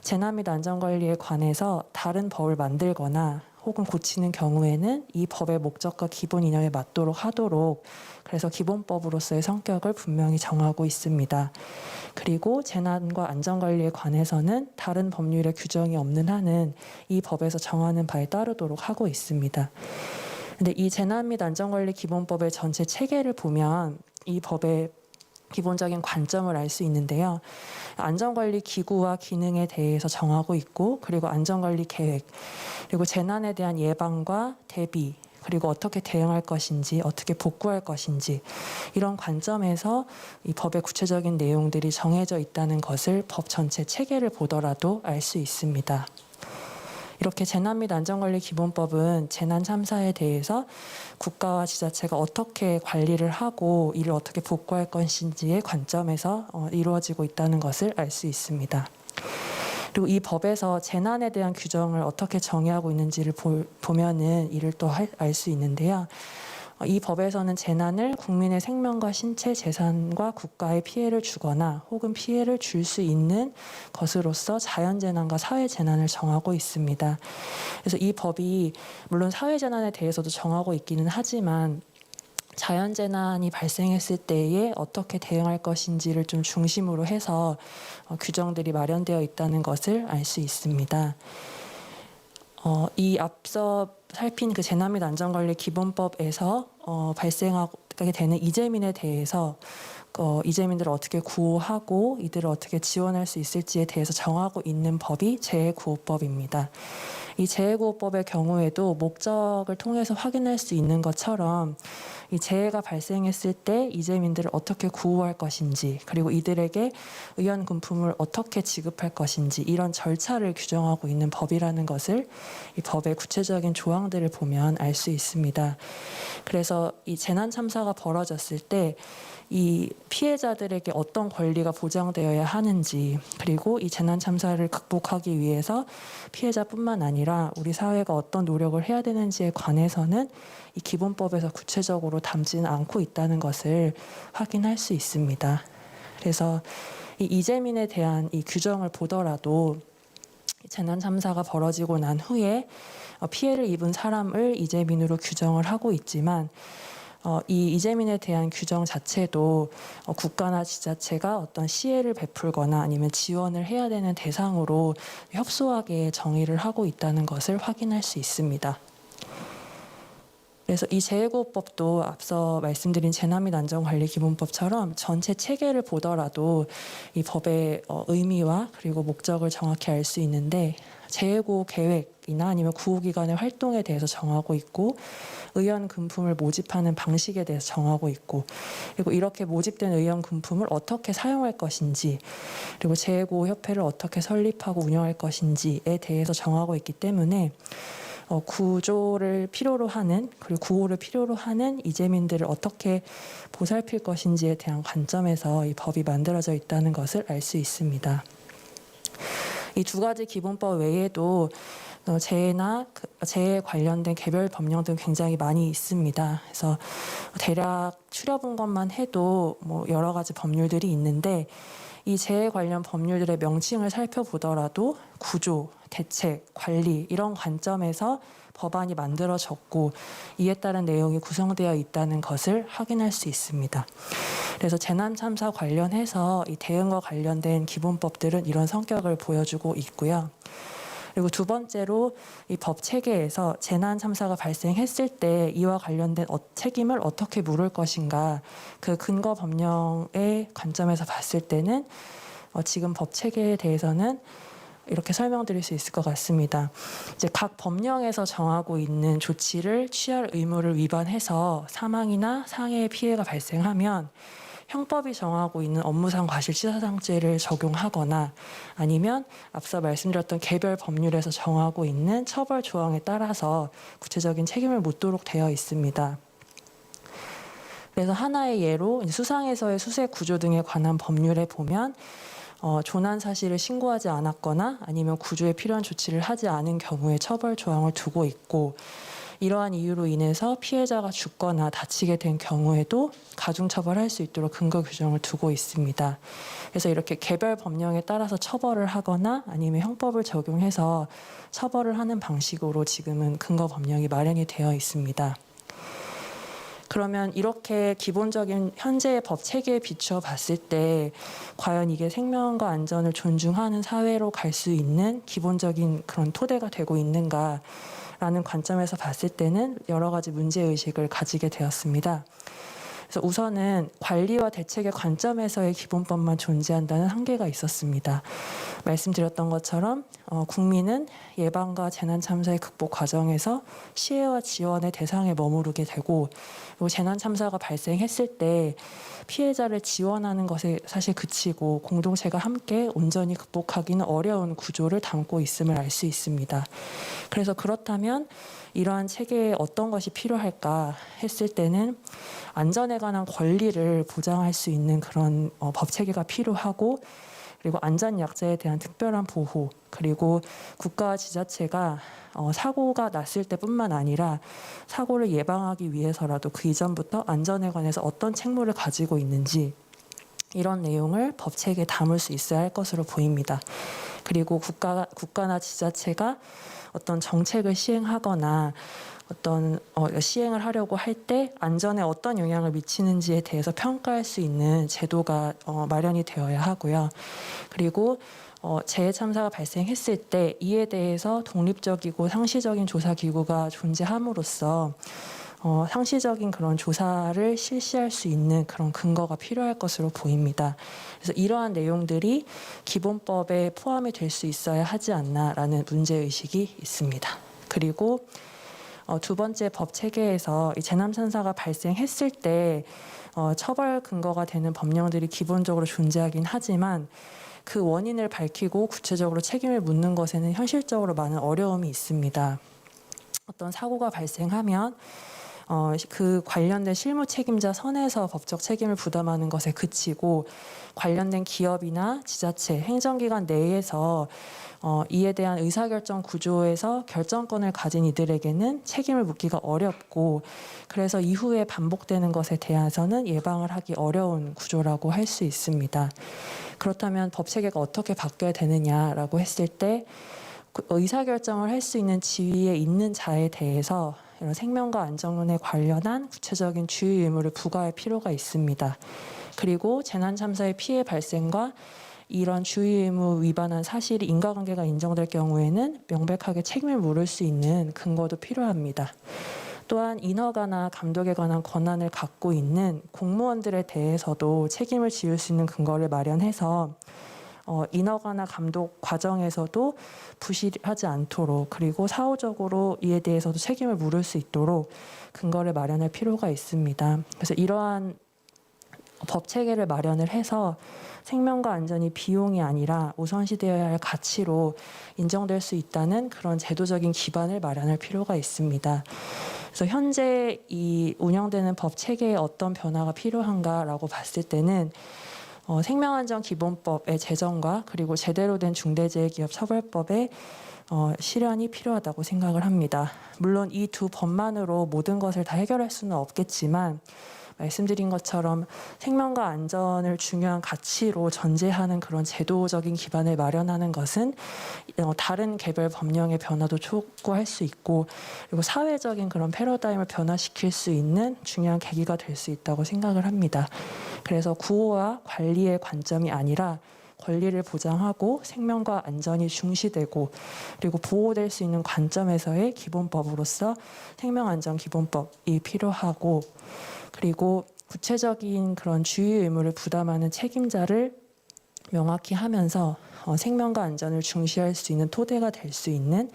재난 및 안전관리에 관해서 다른 법을 만들거나 혹은 고치는 경우에는 이 법의 목적과 기본 이념에 맞도록 하도록 그래서 기본법으로서의 성격을 분명히 정하고 있습니다. 그리고 재난과 안전관리에 관해서는 다른 법률의 규정이 없는 한은 이 법에서 정하는 바에 따르도록 하고 있습니다. 근데 이 재난 및 안전관리 기본법의 전체 체계를 보면 이 법의 기본적인 관점을 알 수 있는데요. 안전관리 기구와 기능에 대해서 정하고 있고, 그리고 안전관리 계획, 그리고 재난에 대한 예방과 대비, 그리고 어떻게 대응할 것인지, 어떻게 복구할 것인지, 이런 관점에서 이 법의 구체적인 내용들이 정해져 있다는 것을 법 전체 체계를 보더라도 알 수 있습니다. 이렇게 재난 및 안전관리 기본법은 재난 참사에 대해서 국가와 지자체가 어떻게 관리를 하고 이를 어떻게 복구할 것인지의 관점에서 이루어지고 있다는 것을 알 수 있습니다. 그리고 이 법에서 재난에 대한 규정을 어떻게 정의하고 있는지를 보면은 이를 또 알 수 있는데요. 이 법에서는 재난을 국민의 생명과 신체, 재산과 국가에 피해를 주거나 혹은 피해를 줄 수 있는 것으로서 자연재난과 사회재난을 정하고 있습니다. 그래서 이 법이 물론 사회재난에 대해서도 정하고 있기는 하지만 자연재난이 발생했을 때에 어떻게 대응할 것인지를 좀 중심으로 해서 규정들이 마련되어 있다는 것을 알 수 있습니다. 이 앞서 살핀 그 재난 및 안전관리 기본법에서 발생하게 되는 이재민에 대해서 이재민들을 어떻게 구호하고 이들을 어떻게 지원할 수 있을지에 대해서 정하고 있는 법이 재해구호법입니다. 이 재해구호법의 경우에도 목적을 통해서 확인할 수 있는 것처럼 이 재해가 발생했을 때 이재민들을 어떻게 구호할 것인지, 그리고 이들에게 의연금품을 어떻게 지급할 것인지, 이런 절차를 규정하고 있는 법이라는 것을 이 법의 구체적인 조항들을 보면 알 수 있습니다. 그래서 이 재난 참사가 벌어졌을 때 이 피해자들에게 어떤 권리가 보장되어야 하는지, 그리고 이 재난 참사를 극복하기 위해서 피해자뿐만 아니라 우리 사회가 어떤 노력을 해야 되는지에 관해서는 이 기본법에서 구체적으로 담지는 않고 있다는 것을 확인할 수 있습니다. 그래서 이 이재민에 대한 이 규정을 보더라도 재난 참사가 벌어지고 난 후에 피해를 입은 사람을 이재민으로 규정을 하고 있지만 이 이재민에 대한 규정 자체도 국가나 지자체가 어떤 시혜를 베풀거나 아니면 지원을 해야 되는 대상으로 협소하게 정의를 하고 있다는 것을 확인할 수 있습니다. 그래서 이 재해구호법도 앞서 말씀드린 재난 및 안전관리 기본법처럼 전체 체계를 보더라도 이 법의 의미와 그리고 목적을 정확히 알 수 있는데, 재해구호 계획이나 아니면 구호기관의 활동에 대해서 정하고 있고, 의연금품을 모집하는 방식에 대해서 정하고 있고, 그리고 이렇게 모집된 의연금품을 어떻게 사용할 것인지, 그리고 재해구호협회를 어떻게 설립하고 운영할 것인지에 대해서 정하고 있기 때문에 구조를 필요로 하는, 그리고 구호를 필요로 하는 이재민들을 어떻게 보살필 것인지에 대한 관점에서 이 법이 만들어져 있다는 것을 알 수 있습니다. 이 두 가지 기본법 외에도 재해나 재해에 관련된 개별 법령 등 굉장히 많이 있습니다. 그래서 대략 추려본 것만 해도 여러 가지 법률들이 있는데, 이 재해 관련 법률들의 명칭을 살펴보더라도 구조, 대책, 관리 이런 관점에서 법안이 만들어졌고 이에 따른 내용이 구성되어 있다는 것을 확인할 수 있습니다. 그래서 재난 참사 관련해서 이 대응과 관련된 기본법들은 이런 성격을 보여주고 있고요. 그리고 두 번째로 이 법 체계에서 재난 참사가 발생했을 때 이와 관련된 책임을 어떻게 물을 것인가, 그 근거 법령의 관점에서 봤을 때는 지금 법 체계에 대해서는 이렇게 설명드릴 수 있을 것 같습니다. 이제 각 법령에서 정하고 있는 조치를 취할 의무를 위반해서 사망이나 상해의 피해가 발생하면 형법이 정하고 있는 업무상 과실치사상죄를 적용하거나 아니면 앞서 말씀드렸던 개별 법률에서 정하고 있는 처벌 조항에 따라서 구체적인 책임을 묻도록 되어 있습니다. 그래서 하나의 예로 수상에서의 수색 구조 등에 관한 법률에 보면 조난 사실을 신고하지 않았거나 아니면 구조에 필요한 조치를 하지 않은 경우에 처벌 조항을 두고 있고, 이러한 이유로 인해서 피해자가 죽거나 다치게 된 경우에도 가중처벌할 수 있도록 근거 규정을 두고 있습니다. 그래서 이렇게 개별 법령에 따라서 처벌을 하거나 아니면 형법을 적용해서 처벌을 하는 방식으로 지금은 근거 법령이 마련이 되어 있습니다. 그러면 이렇게 기본적인 현재의 법 체계에 비추어 봤을 때 과연 이게 생명과 안전을 존중하는 사회로 갈 수 있는 기본적인 그런 토대가 되고 있는가라는 라는 관점에서 봤을 때는 여러 가지 문제의식을 가지게 되었습니다. 그래서 우선은 관리와 대책의 관점에서의 기본법만 존재한다는 한계가 있었습니다. 말씀드렸던 것처럼 국민은 예방과 재난참사의 극복 과정에서 시혜와 지원의 대상에 머무르게 되고, 그리고 재난참사가 발생했을 때 피해자를 지원하는 것에 사실 그치고 공동체가 함께 온전히 극복하기는 어려운 구조를 담고 있음을 알 수 있습니다. 그래서 그렇다면 이러한 체계에 어떤 것이 필요할까 했을 때는 안전에 관한 권리를 보장할 수 있는 그런 법 체계가 필요하고, 그리고 안전약자에 대한 특별한 보호, 그리고 국가와 지자체가 사고가 났을 때뿐만 아니라 사고를 예방하기 위해서라도 그 이전부터 안전에 관해서 어떤 책무를 가지고 있는지, 이런 내용을 법 체계에 담을 수 있어야 할 것으로 보입니다. 그리고 국가나 지자체가 어떤 정책을 시행하거나 어떤 시행을 하려고 할 때 안전에 어떤 영향을 미치는지에 대해서 평가할 수 있는 제도가 마련이 되어야 하고요. 그리고 재해 참사가 발생했을 때 이에 대해서 독립적이고 상시적인 조사 기구가 존재함으로써 상시적인 그런 조사를 실시할 수 있는 그런 근거가 필요할 것으로 보입니다. 그래서 이러한 내용들이 기본법에 포함이 될 수 있어야 하지 않나라는 문제의식이 있습니다. 그리고 두 번째 법 체계에서 이 재난참사가 발생했을 때 처벌 근거가 되는 법령들이 기본적으로 존재하긴 하지만 그 원인을 밝히고 구체적으로 책임을 묻는 것에는 현실적으로 많은 어려움이 있습니다. 어떤 사고가 발생하면 그 관련된 실무 책임자 선에서 법적 책임을 부담하는 것에 그치고 관련된 기업이나 지자체, 행정기관 내에서 이에 대한 의사결정 구조에서 결정권을 가진 이들에게는 책임을 묻기가 어렵고, 그래서 이후에 반복되는 것에 대해서는 예방을 하기 어려운 구조라고 할 수 있습니다. 그렇다면 법 체계가 어떻게 바뀌어야 되느냐라고 했을 때 의사결정을 할 수 있는 지위에 있는 자에 대해서 이런 생명과 안전에 관련한 구체적인 주의 의무를 부과할 필요가 있습니다. 그리고 재난참사의 피해 발생과 이런 주의 의무 위반한 사실이 인과관계가 인정될 경우에는 명백하게 책임을 물을 수 있는 근거도 필요합니다. 또한 인허가나 감독에 관한 권한을 갖고 있는 공무원들에 대해서도 책임을 지을 수 있는 근거를 마련해서 인허가나 감독 과정에서도 부실하지 않도록, 그리고 사후적으로 이에 대해서도 책임을 물을 수 있도록 근거를 마련할 필요가 있습니다. 그래서 이러한 법 체계를 마련을 해서 생명과 안전이 비용이 아니라 우선시되어야 할 가치로 인정될 수 있다는 그런 제도적인 기반을 마련할 필요가 있습니다. 그래서 현재 이 운영되는 법 체계에 어떤 변화가 필요한가라고 봤을 때는 생명안전기본법의 제정과 그리고 제대로 된 중대재해기업처벌법의 실현이 필요하다고 생각을 합니다. 물론 이 두 법만으로 모든 것을 다 해결할 수는 없겠지만 말씀드린 것처럼 생명과 안전을 중요한 가치로 전제하는 그런 제도적인 기반을 마련하는 것은 다른 개별 법령의 변화도 촉구할 수 있고, 그리고 사회적인 그런 패러다임을 변화시킬 수 있는 중요한 계기가 될 수 있다고 생각을 합니다. 그래서 구호와 관리의 관점이 아니라 권리를 보장하고 생명과 안전이 중시되고 그리고 보호될 수 있는 관점에서의 기본법으로서 생명안전기본법이 필요하고, 그리고 구체적인 그런 주의 의무를 부담하는 책임자를 명확히 하면서 생명과 안전을 중시할 수 있는 토대가 될 수 있는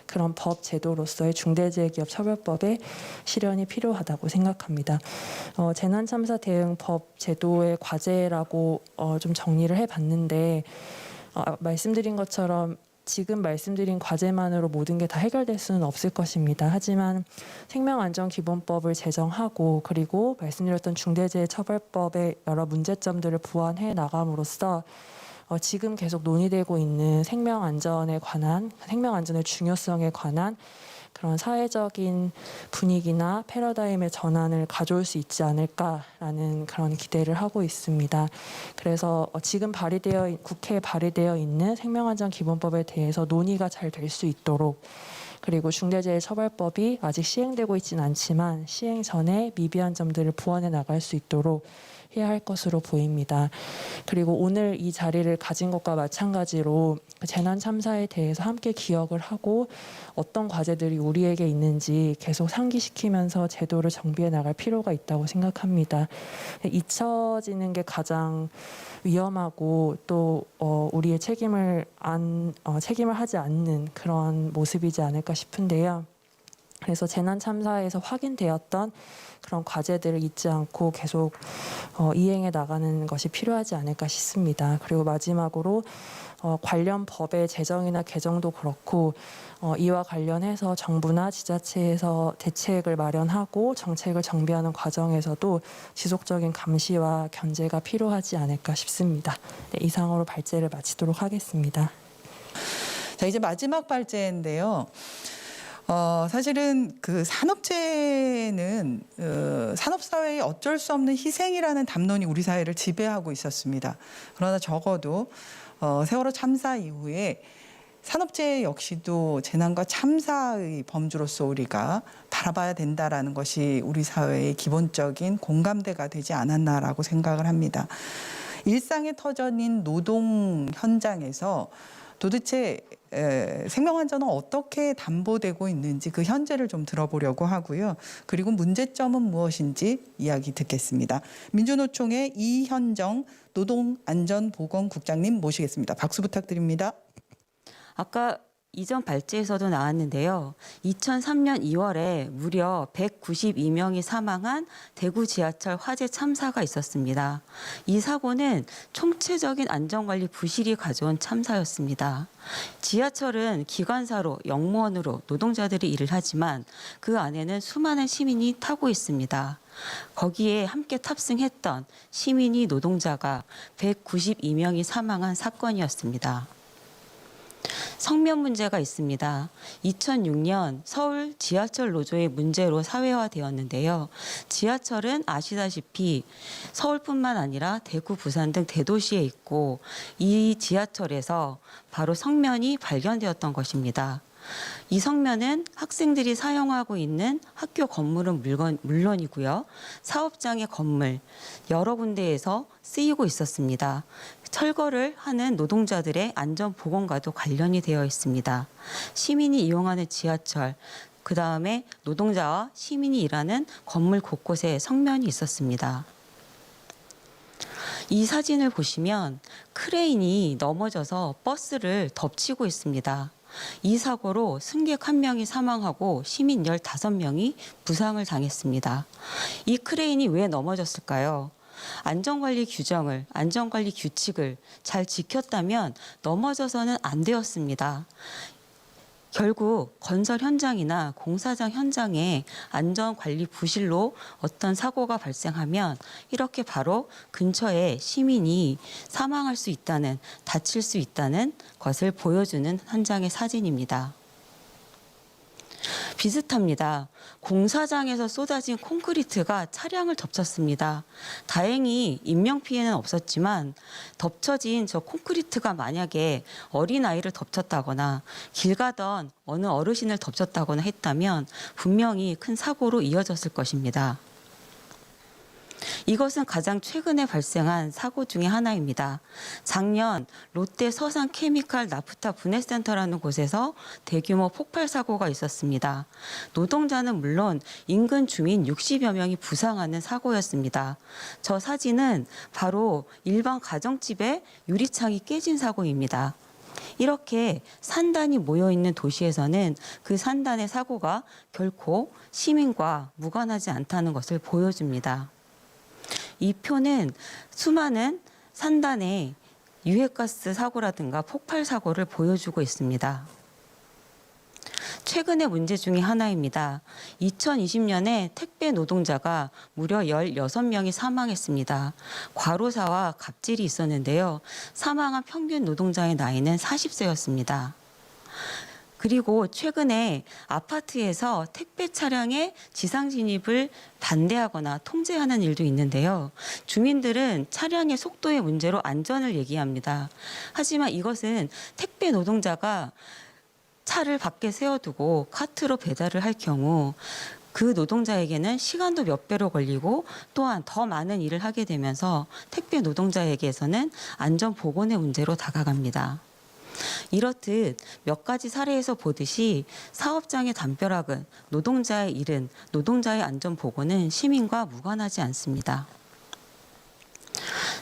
그런 법 제도로서의 중대재해기업처벌법의 실현이 필요하다고 생각합니다. 재난참사 대응법 제도의 과제라고 좀 정리를 해봤는데 말씀드린 것처럼 지금 말씀드린 과제만으로 모든 게 다 해결될 수는 없을 것입니다. 하지만 생명안전기본법을 제정하고 그리고 말씀드렸던 중대재해처벌법의 여러 문제점들을 보완해 나감으로써 지금 계속 논의되고 있는 생명안전에 관한, 생명안전의 중요성에 관한 그런 사회적인 분위기나 패러다임의 전환을 가져올 수 있지 않을까라는 그런 기대를 하고 있습니다. 그래서 지금 국회에 발의되어 있는 생명안전기본법에 대해서 논의가 잘 될 수 있도록, 그리고 중대재해처벌법이 아직 시행되고 있지는 않지만 시행 전에 미비한 점들을 보완해 나갈 수 있도록 해야 할 것으로 보입니다. 그리고 오늘 이 자리를 가진 것과 마찬가지로 재난 참사에 대해서 함께 기억을 하고 어떤 과제들이 우리에게 있는지 계속 상기시키면서 제도를 정비해 나갈 필요가 있다고 생각합니다. 잊혀지는 게 가장 위험하고 또 우리의 책임을 하지 않는 그런 모습이지 않을까 싶은데요. 그래서 재난 참사에서 확인되었던 그런 과제들을 잊지 않고 계속 이행해 나가는 것이 필요하지 않을까 싶습니다. 그리고 마지막으로 관련 법의 제정이나 개정도 그렇고 이와 관련해서 정부나 지자체에서 대책을 마련하고 정책을 정비하는 과정에서도 지속적인 감시와 견제가 필요하지 않을까 싶습니다. 네, 이상으로 발제를 마치도록 하겠습니다. 자, 이제 마지막 발제인데요. 사실은 그 산업재해는 산업사회의 어쩔 수 없는 희생이라는 담론이 우리 사회를 지배하고 있었습니다. 그러나 적어도 세월호 참사 이후에 산업재해 역시도 재난과 참사의 범주로서 우리가 바라봐야 된다라는 것이 우리 사회의 기본적인 공감대가 되지 않았나라고 생각을 합니다. 일상의 터전인 노동 현장에서 도대체 생명 안전은 어떻게 담보되고 있는지 그 현재를 좀 들어보려고 하고요. 그리고 문제점은 무엇인지 이야기 듣겠습니다. 민주노총의 이현정 노동안전보건국장님 모시겠습니다. 박수 부탁드립니다. 아까 이전 발제에서도 나왔는데요. 2003년 2월에 무려 192명이 사망한 대구 지하철 화재 참사가 있었습니다. 이 사고는 총체적인 안전관리 부실이 가져온 참사였습니다. 지하철은 기관사로 영무원으로 노동자들이 일을 하지만 그 안에는 수많은 시민이 타고 있습니다. 거기에 함께 탑승했던 시민이 노동자가 192명이 사망한 사건이었습니다. 성면 문제가 있습니다. 2006년 서울 지하철 노조의 문제로 사회화되었는데요. 지하철은 아시다시피 서울뿐만 아니라 대구, 부산 등 대도시에 있고 이 지하철에서 바로 성면이 발견되었던 것입니다. 이 성면은 학생들이 사용하고 있는 학교 건물은 물론이고요. 사업장의 건물 여러 군데에서 쓰이고 있었습니다. 철거를 하는 노동자들의 안전보건과도 관련이 되어 있습니다. 시민이 이용하는 지하철, 그 다음에 노동자와 시민이 일하는 건물 곳곳에 성면이 있었습니다. 이 사진을 보시면 크레인이 넘어져서 버스를 덮치고 있습니다. 이 사고로 승객 1명이 사망하고 시민 15명이 부상을 당했습니다. 이 크레인이 왜 넘어졌을까요? 안전관리 규정을, 안전관리 규칙을 잘 지켰다면 넘어져서는 안 되었습니다. 결국 건설 현장이나 공사장 현장에 안전관리 부실로 어떤 사고가 발생하면 이렇게 바로 근처에 시민이 사망할 수 있다는, 다칠 수 있다는 것을 보여주는 한 장의 사진입니다. 비슷합니다. 공사장에서 쏟아진 콘크리트가 차량을 덮쳤습니다. 다행히 인명피해는 없었지만 덮쳐진 저 콘크리트가 만약에 어린아이를 덮쳤다거나 길 가던 어느 어르신을 덮쳤다거나 했다면 분명히 큰 사고로 이어졌을 것입니다. 이것은 가장 최근에 발생한 사고 중에 하나입니다. 작년 롯데 서산케미칼 나프타 분해센터라는 곳에서 대규모 폭발 사고가 있었습니다. 노동자는 물론 인근 주민 60여 명이 부상하는 사고였습니다. 저 사진은 바로 일반 가정집의 유리창이 깨진 사고입니다. 이렇게 산단이 모여있는 도시에서는 그 산단의 사고가 결코 시민과 무관하지 않다는 것을 보여줍니다. 이 표는 수많은 산단의 유해가스 사고라든가 폭발 사고를 보여주고 있습니다. 최근의 문제 중에 하나입니다. 2020년에 택배 노동자가 무려 16명이 사망했습니다. 과로사와 갑질이 있었는데요. 사망한 평균 노동자의 나이는 40세였습니다. 그리고 최근에 아파트에서 택배 차량의 지상 진입을 반대하거나 통제하는 일도 있는데요. 주민들은 차량의 속도의 문제로 안전을 얘기합니다. 하지만 이것은 택배 노동자가 차를 밖에 세워두고 카트로 배달을 할 경우 그 노동자에게는 시간도 몇 배로 걸리고 또한 더 많은 일을 하게 되면서 택배 노동자에게서는 안전 보건의 문제로 다가갑니다. 이렇듯 몇 가지 사례에서 보듯이 사업장의 담벼락은 노동자의 일은 노동자의 안전 보건은 시민과 무관하지 않습니다.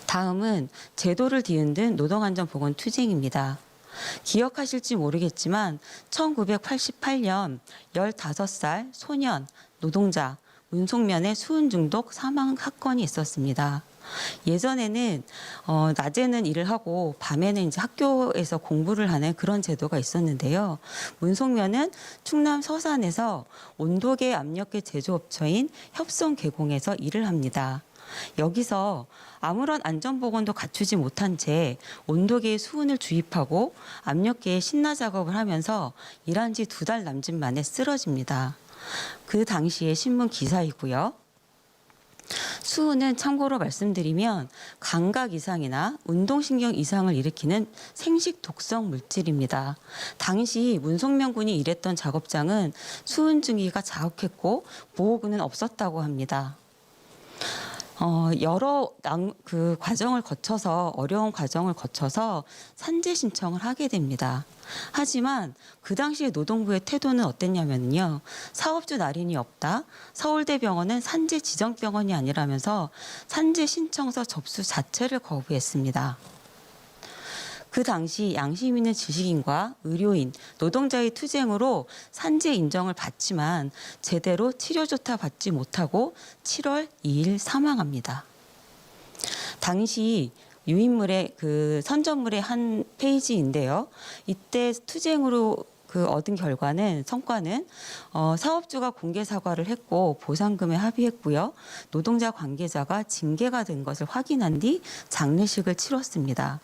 다음은 제도를 뒤흔든 노동안전보건 투쟁입니다. 기억하실지 모르겠지만 1988년 15살 소년 노동자 문송면의 수은 중독 사망 사건이 있었습니다. 예전에는 낮에는 일을 하고 밤에는 이제 학교에서 공부를 하는 그런 제도가 있었는데요. 문송면은 충남 서산에서 온도계 압력계 제조업체인 협성계공에서 일을 합니다. 여기서 아무런 안전보건도 갖추지 못한 채 온도계에 수은을 주입하고 압력계에 신나 작업을 하면서 일한 지 2달 남짓 만에 쓰러집니다. 그 당시의 신문 기사이고요. 수은은 참고로 말씀드리면 감각 이상이나 운동신경 이상을 일으키는 생식 독성 물질입니다. 당시 문송면 군이 일했던 작업장은 수은 증기가 자욱했고 보호구는 없었다고 합니다. 여러 과정을 거쳐서 어려운 과정을 거쳐서 산재 신청을 하게 됩니다. 하지만 그 당시에 노동부의 태도는 어땠냐면요. 사업주 날인이 없다. 서울대병원은 산재 지정병원이 아니라면서 산재 신청서 접수 자체를 거부했습니다. 그 당시 양심 있는 지식인과 의료인, 노동자의 투쟁으로 산재 인정을 받지만 제대로 치료조차 받지 못하고 7월 2일 사망합니다. 당시 유인물의 선전물의 한 페이지인데요. 이때 투쟁으로 얻은 성과는 사업주가 공개 사과를 했고 보상금에 합의했고요. 노동자 관계자가 징계가 된 것을 확인한 뒤 장례식을 치렀습니다.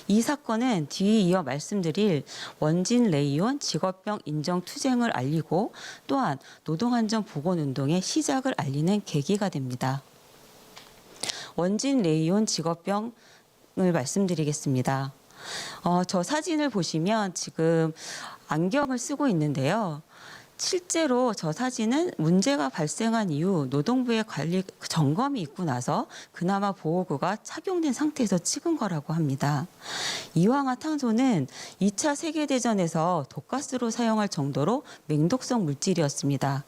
이 사건은 뒤에 이어 말씀드릴 원진 레이온 직업병 인정 투쟁을 알리고 또한 노동안전 보건운동의 시작을 알리는 계기가 됩니다. 원진 레이온 직업병을 말씀드리겠습니다. 저 사진을 보시면 지금 안경을 쓰고 있는데요. 실제로 저 사진은 문제가 발생한 이후 노동부의 관리 점검이 있고 나서 그나마 보호구가 착용된 상태에서 찍은 거라고 합니다. 이황화탄소는 2차 세계대전에서 독가스로 사용할 정도로 맹독성 물질이었습니다.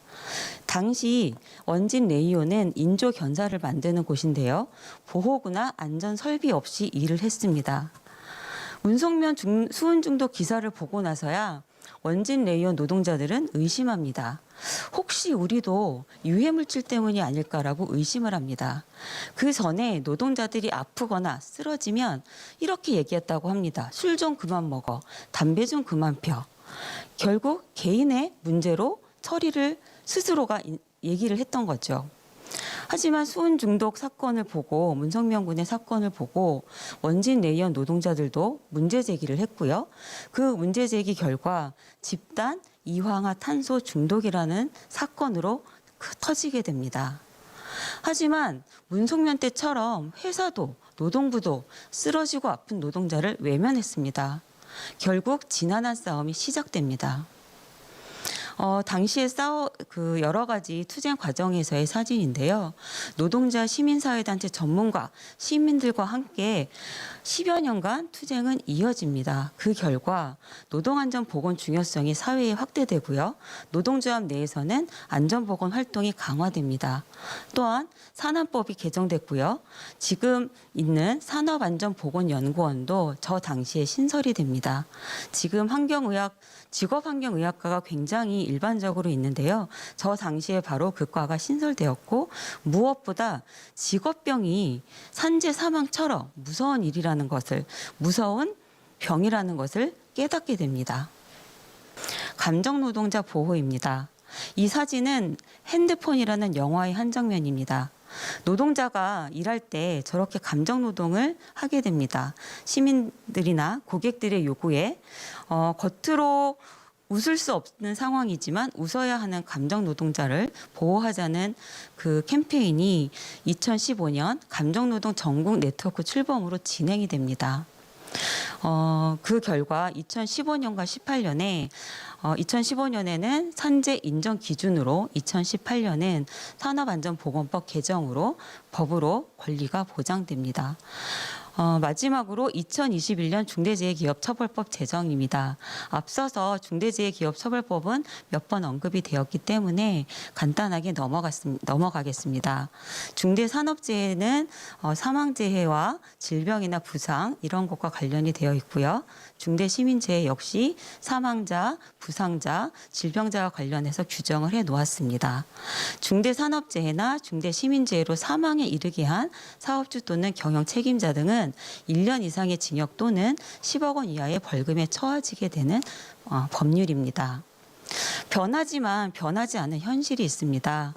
당시 원진 레이온은 인조 견사를 만드는 곳인데요. 보호구나 안전 설비 없이 일을 했습니다. 문송면 수은 중독 기사를 보고 나서야 원진 레이온 노동자들은 의심합니다. 혹시 우리도 유해물질 때문이 아닐까라고 의심을 합니다. 그 전에 노동자들이 아프거나 쓰러지면 이렇게 얘기했다고 합니다. 술 좀 그만 먹어. 담배 좀 그만 펴. 결국 개인의 문제로 처리를 스스로가 얘기를 했던 거죠. 하지만 수은 중독 사건을 보고 문성면 군의 사건을 보고 원진 레이온 노동자들도 문제 제기를 했고요. 그 문제 제기 결과 집단 이황화탄소 중독이라는 사건으로 터지게 됩니다. 하지만 문성면 때처럼 회사도 노동부도 쓰러지고 아픈 노동자를 외면했습니다. 결국 지난한 싸움이 시작됩니다. 당시에 여러 가지 투쟁 과정에서의 사진인데요. 노동자 시민사회단체 전문가, 시민들과 함께 10여 년간 투쟁은 이어집니다. 그 결과 노동안전보건 중요성이 사회에 확대되고요. 노동조합 내에서는 안전보건 활동이 강화됩니다. 또한 산안법이 개정됐고요. 지금 있는 산업안전보건연구원도 저 당시에 신설이 됩니다. 지금 직업환경의학과가 굉장히 일반적으로 있는데요. 저 당시에 바로 그 과가 신설되었고 무엇보다 직업병이 산재 사망처럼 무서운 일이라는 것을, 무서운 병이라는 것을 깨닫게 됩니다. 감정노동자 보호입니다. 이 사진은 핸드폰이라는 영화의 한 장면입니다. 노동자가 일할 때 저렇게 감정노동을 하게 됩니다. 시민들이나 고객들의 요구에 겉으로 웃을 수 없는 상황이지만 웃어야 하는 감정노동자를 보호하자는 그 캠페인이 2015년 감정노동 전국 네트워크 출범으로 진행이 됩니다. 그 결과 2015년과 18년에 2015년에는 산재 인정 기준으로 2018년엔 산업안전보건법 개정으로 법으로 권리가 보장됩니다. 마지막으로 2021년 중대재해기업처벌법 제정입니다. 앞서서 중대재해기업처벌법은 몇 번 언급이 되었기 때문에 간단하게 넘어가겠습니다. 중대산업재해는 사망재해와 질병이나 부상 이런 것과 관련이 되어 있고요. 중대시민재해 역시 사망자, 부상자, 질병자와 관련해서 규정을 해 놓았습니다. 중대산업재해나 중대시민재해로 사망에 이르게 한 사업주 또는 경영 책임자 등은 1년 이상의 징역 또는 10억 원 이하의 벌금에 처해지게 되는 법률입니다. 변하지만 변하지 않은 현실이 있습니다.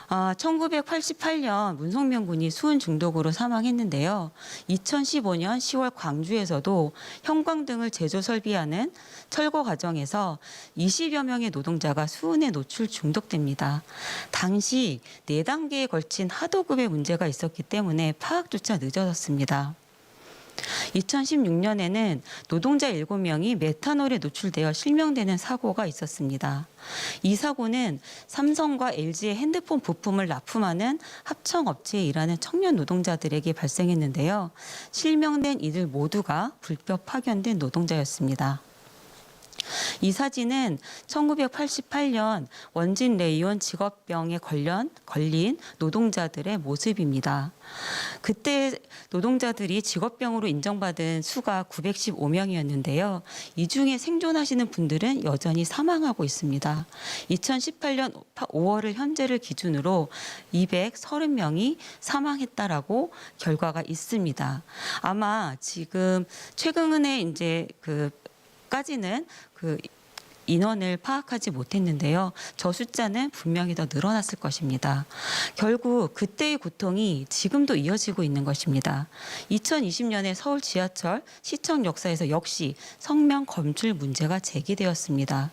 1988년 문성명 군이 수은 중독으로 사망했는데요. 2015년 10월 광주에서도 형광등을 제조 설비하는 철거 과정에서 20여 명의 노동자가 수은에 노출 중독됩니다. 당시 4단계에 걸친 하도급의 문제가 있었기 때문에 파악조차 늦어졌습니다. 2016년에는 노동자 7명이 메탄올에 노출되어 실명되는 사고가 있었습니다. 이 사고는 삼성과 LG의 핸드폰 부품을 납품하는 합청업체에 일하는 청년 노동자들에게 발생했는데요. 실명된 이들 모두가 불법 파견된 노동자였습니다. 이 사진은 1988년 원진 레이온 직업병에 걸린 노동자들의 모습입니다. 그때 노동자들이 직업병으로 인정받은 수가 915명이었는데요. 이 중에 생존하시는 분들은 여전히 사망하고 있습니다. 2018년 5월을 현재를 기준으로 230명이 사망했다라고 결과가 있습니다. 아마 지금 최근에 이제 까지는 인원을 파악하지 못했는데요. 저 숫자는 분명히 더 늘어났을 것입니다. 결국 그때의 고통이 지금도 이어지고 있는 것입니다. 2020년에 서울 지하철 시청 역사에서 역시 성명 검출 문제가 제기되었습니다.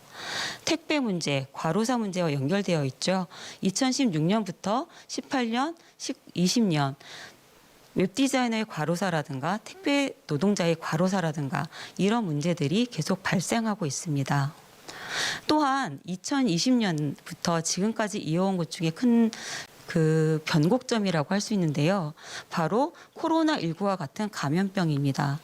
택배 문제, 과로사 문제와 연결되어 있죠. 2016년부터 18년, 20년 웹디자이너의 과로사라든가 택배 노동자의 과로사라든가 이런 문제들이 계속 발생하고 있습니다. 또한 2020년부터 지금까지 이어온 것 중에 큰 변곡점이라고 할 수 있는데요. 바로 코로나19와 같은 감염병입니다.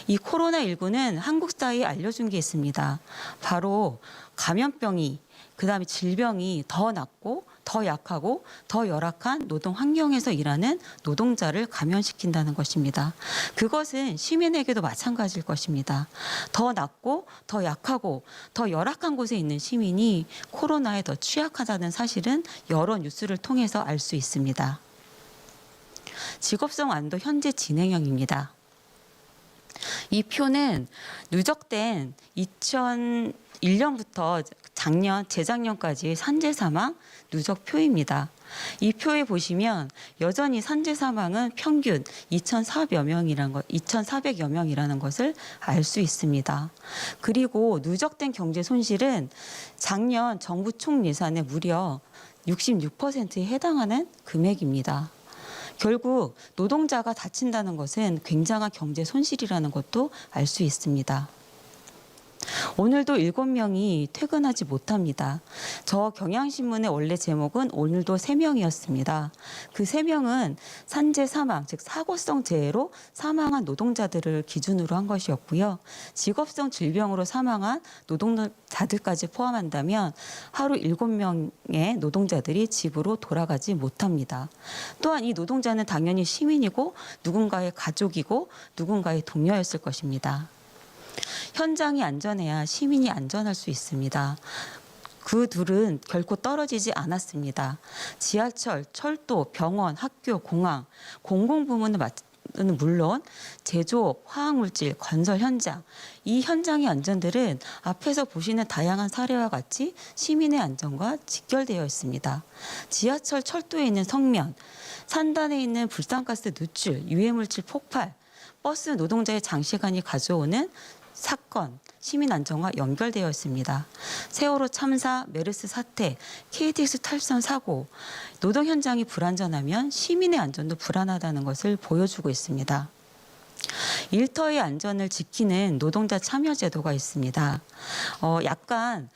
이 코로나19는 한국 사회에 알려준 게 있습니다. 바로 감염병이 그다음에 질병이 더 낫고 더 약하고 더 열악한 노동 환경에서 일하는 노동자를 감염시킨다는 것입니다. 그것은 시민에게도 마찬가지일 것입니다. 더 낫고 더 약하고 더 열악한 곳에 있는 시민이 코로나에 더 취약하다는 사실은 여러 뉴스를 통해서 알 수 있습니다. 직업성 안도 현재 진행형입니다. 이 표는 누적된 2001년부터 재작년까지 산재 사망 누적표입니다. 이 표에 보시면 여전히 산재 사망은 평균 2,400여 명이라는 것을 알 수 있습니다. 그리고 누적된 경제 손실은 작년 정부 총 예산의 무려 66%에 해당하는 금액입니다. 결국 노동자가 다친다는 것은 굉장한 경제 손실이라는 것도 알 수 있습니다. 오늘도 7명이 퇴근하지 못합니다. 저 경향신문의 원래 제목은 오늘도 3명이었습니다. 그 3명은 산재 사망, 즉 사고성 재해로 사망한 노동자들을 기준으로 한 것이었고요. 직업성 질병으로 사망한 노동자들까지 포함한다면 하루 7명의 노동자들이 집으로 돌아가지 못합니다. 또한 이 노동자는 당연히 시민이고 누군가의 가족이고 누군가의 동료였을 것입니다. 현장이 안전해야 시민이 안전할 수 있습니다. 그 둘은 결코 떨어지지 않았습니다. 지하철, 철도, 병원, 학교, 공항, 공공부문은 물론 제조업, 화학물질, 건설 현장, 이 현장의 안전들은 앞에서 보시는 다양한 사례와 같이 시민의 안전과 직결되어 있습니다. 지하철, 철도에 있는 성면, 산단에 있는 불상가스 누출, 유해물질 폭발, 버스 노동자의 장시간이 가져오는 사건, 시민 안전과 연결되어 있습니다. 세월호 참사, 메르스 사태, KTX 탈선 사고, 노동 현장이 불안전하면 시민의 안전도 불안하다는 것을 보여주고 있습니다. 일터의 안전을 지키는 노동자 참여 제도가 있습니다. 약간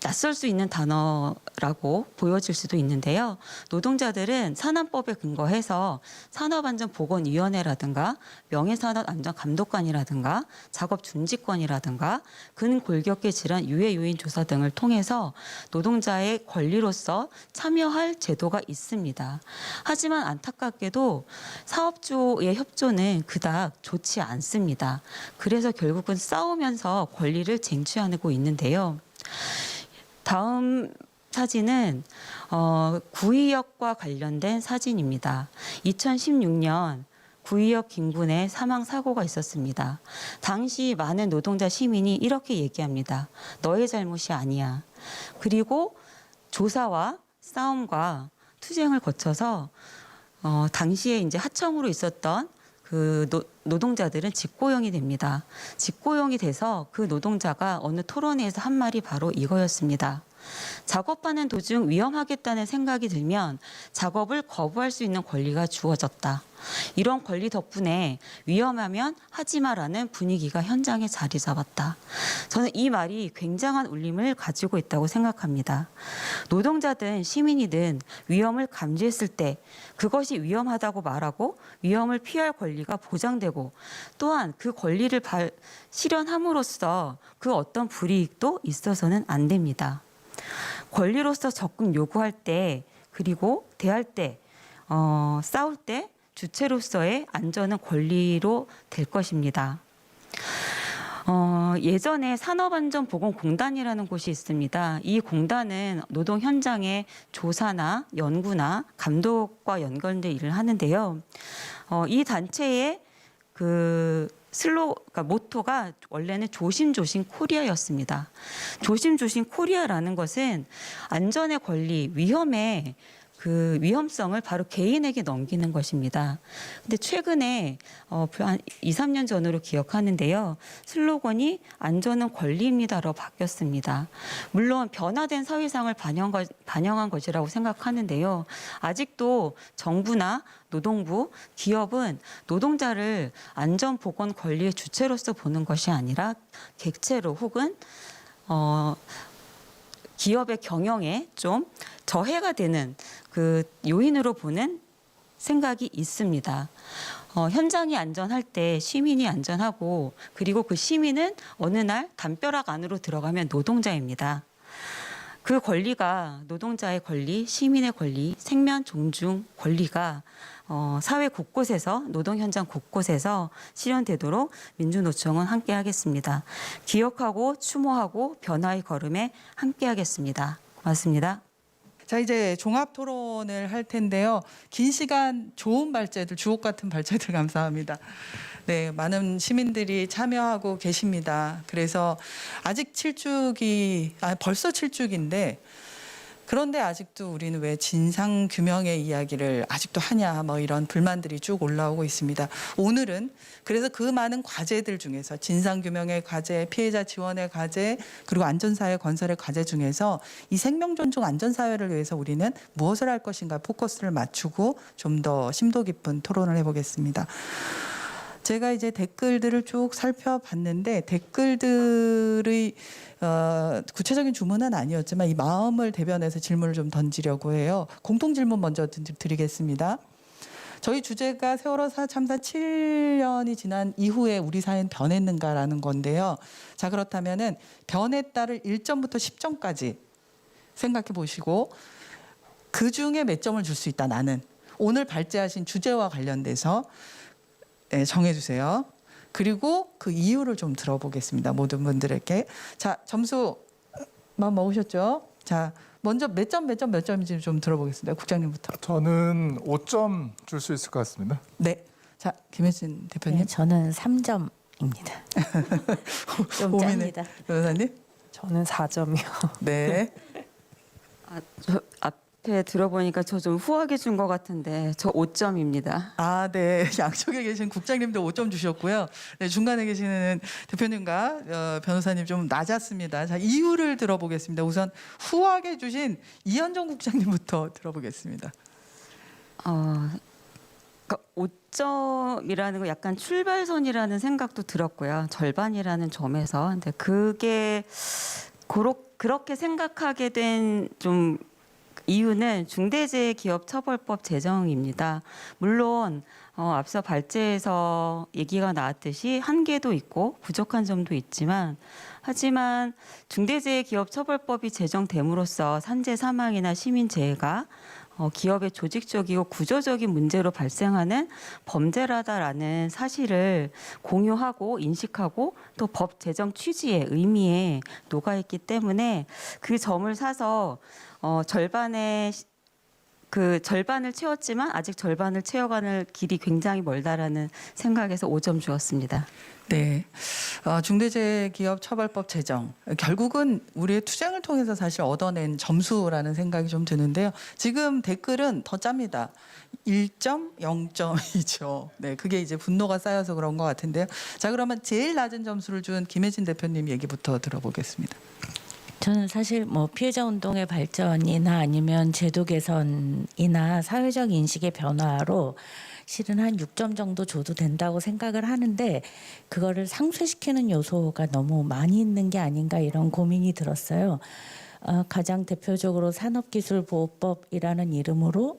낯설 수 있는 단어라고 보여질 수도 있는데요. 노동자들은 산안법에 근거해서 산업안전보건위원회라든가 명예산업안전감독관이라든가 작업중지권이라든가 근골격계 질환 유해 요인 조사 등을 통해서 노동자의 권리로서 참여할 제도가 있습니다. 하지만 안타깝게도 사업주의 협조는 그닥 좋지 않습니다. 그래서 결국은 싸우면서 권리를 쟁취하고 있는데요. 다음 사진은 구의역과 관련된 사진입니다. 2016년 구의역 김군에 사망 사고가 있었습니다. 당시 많은 노동자 시민이 이렇게 얘기합니다. 너의 잘못이 아니야. 그리고 조사와 싸움과 투쟁을 거쳐서 당시에 이제 하청으로 있었던 그 노동자들은 직고용이 됩니다. 직고용이 돼서 그 노동자가 어느 토론회에서 한 말이 바로 이거였습니다. 작업하는 도중 위험하겠다는 생각이 들면 작업을 거부할 수 있는 권리가 주어졌다. 이런 권리 덕분에 위험하면 하지 마라는 분위기가 현장에 자리 잡았다. 저는 이 말이 굉장한 울림을 가지고 있다고 생각합니다. 노동자든 시민이든 위험을 감지했을 때 그것이 위험하다고 말하고 위험을 피할 권리가 보장되고 또한 그 권리를 실현함으로써 그 어떤 불이익도 있어서는 안 됩니다. 권리로서 적극 요구할 때 그리고 대할 때 싸울 때 주체로서의 안전은 권리로 될 것입니다. 예전에 산업안전보건공단이라는 곳이 있습니다. 이 공단은 노동 현장의 조사나 연구나 감독과 연관된 일을 하는데요. 이 단체의 그러니까 모토가 원래는 조심조심 코리아였습니다. 조심조심 코리아라는 것은 안전의 권리, 위험의 그 위험성을 바로 개인에게 넘기는 것입니다. 근데 최근에 한 2, 3년 전으로 기억하는데요. 슬로건이 안전은 권리입니다로 바뀌었습니다. 물론 변화된 사회상을 반영한 것이라고 생각하는데요. 아직도 정부나 노동부, 기업은 노동자를 안전보건 권리의 주체로서 보는 것이 아니라 객체로 혹은 기업의 경영에 좀 저해가 되는 그 요인으로 보는 생각이 있습니다. 현장이 안전할 때 시민이 안전하고 그리고 그 시민은 어느 날 담벼락 안으로 들어가면 노동자입니다. 그 권리가 노동자의 권리, 시민의 권리, 생명 존중 권리가 사회 곳곳에서 노동 현장 곳곳에서 실현되도록 민주노총은 함께하겠습니다. 기억하고 추모하고 변화의 걸음에 함께하겠습니다. 고맙습니다. 자, 이제 종합 토론을 할 텐데요. 긴 시간 좋은 발제들, 주옥 같은 발제들 감사합니다. 네, 많은 시민들이 참여하고 계십니다. 그래서 아직 벌써 7주기인데 그런데 아직도 우리는 왜 진상 규명의 이야기를 아직도 하냐 뭐 이런 불만들이 쭉 올라오고 있습니다. 오늘은 그래서 그 많은 과제들 중에서 진상 규명의 과제, 피해자 지원의 과제, 그리고 안전사회 건설의 과제 중에서 이 생명 존중 안전사회를 위해서 우리는 무엇을 할 것인가 포커스를 맞추고 좀 더 심도 깊은 토론을 해보겠습니다. 제가 이제 댓글들을 쭉 살펴봤는데 댓글들의 구체적인 주문은 아니었지만 이 마음을 대변해서 질문을 좀 던지려고 해요. 공통 질문 먼저 드리겠습니다. 저희 주제가 세월호 참사 7년이 지난 이후에 우리 사회는 변했는가라는 건데요. 자, 그렇다면은 변했다를 1점부터 10점까지 생각해 보시고 그 중에 몇 점을 줄 수 있다 나는. 오늘 발제하신 주제와 관련돼서 정해주세요. 그리고 그 이유를 좀 들어보겠습니다. 모든 분들에게. 자, 점수 마음 먹으셨죠? 자, 먼저 몇 점인지 좀 들어보겠습니다. 국장님부터. 저는 5점 줄 수 있을 것 같습니다. 네. 자, 김혜진 대표님. 네, 저는 3점입니다. 좀 오민혜 짭니다. 변호사님. 저는 4점이요. 네. 저 앞에 들어보니까 저 좀 후하게 준 것 같은데 저 5점입니다. 아, 네. 양쪽에 계신 국장님도 5점 주셨고요. 네, 중간에 계시는 대표님과 변호사님 좀 낮았습니다. 자, 이유를 들어보겠습니다. 우선 후하게 주신 이현정 국장님부터 들어보겠습니다. 그러니까 그러니까 5점이라는 거 약간 출발선이라는 생각도 들었고요. 절반이라는 점에서. 근데 그게 그렇게 생각하게 된 좀 이유는 중대재해기업처벌법 제정입니다. 물론 앞서 발제에서 얘기가 나왔듯이 한계도 있고 부족한 점도 있지만 하지만 중대재해기업처벌법이 제정됨으로써 산재 사망이나 시민재해가 기업의 조직적이고 구조적인 문제로 발생하는 범죄라다라는 사실을 공유하고 인식하고 또 법 제정 취지의 의미에 녹아있기 때문에 그 점을 사서 절반을 채웠지만 아직 절반을 채워가는 길이 굉장히 멀다라는 생각에서 5점 주었습니다. 네, 중대재해기업처벌법 제정 결국은 우리의 투쟁을 통해서 사실 얻어낸 점수라는 생각이 좀 드는데요. 지금 댓글은 더 짭니다. 1점, 0점이죠. 네, 그게 이제 분노가 쌓여서 그런 것 같은데요. 자, 그러면 제일 낮은 점수를 준 김혜진 대표님 얘기부터 들어보겠습니다. 저는 사실 뭐 피해자 운동의 발전이나 아니면 제도 개선이나 사회적 인식의 변화로 실은 한 6점 정도 줘도 된다고 생각을 하는데 그거를 상쇄시키는 요소가 너무 많이 있는 게 아닌가 이런 고민이 들었어요. 가장 대표적으로 산업기술보호법이라는 이름으로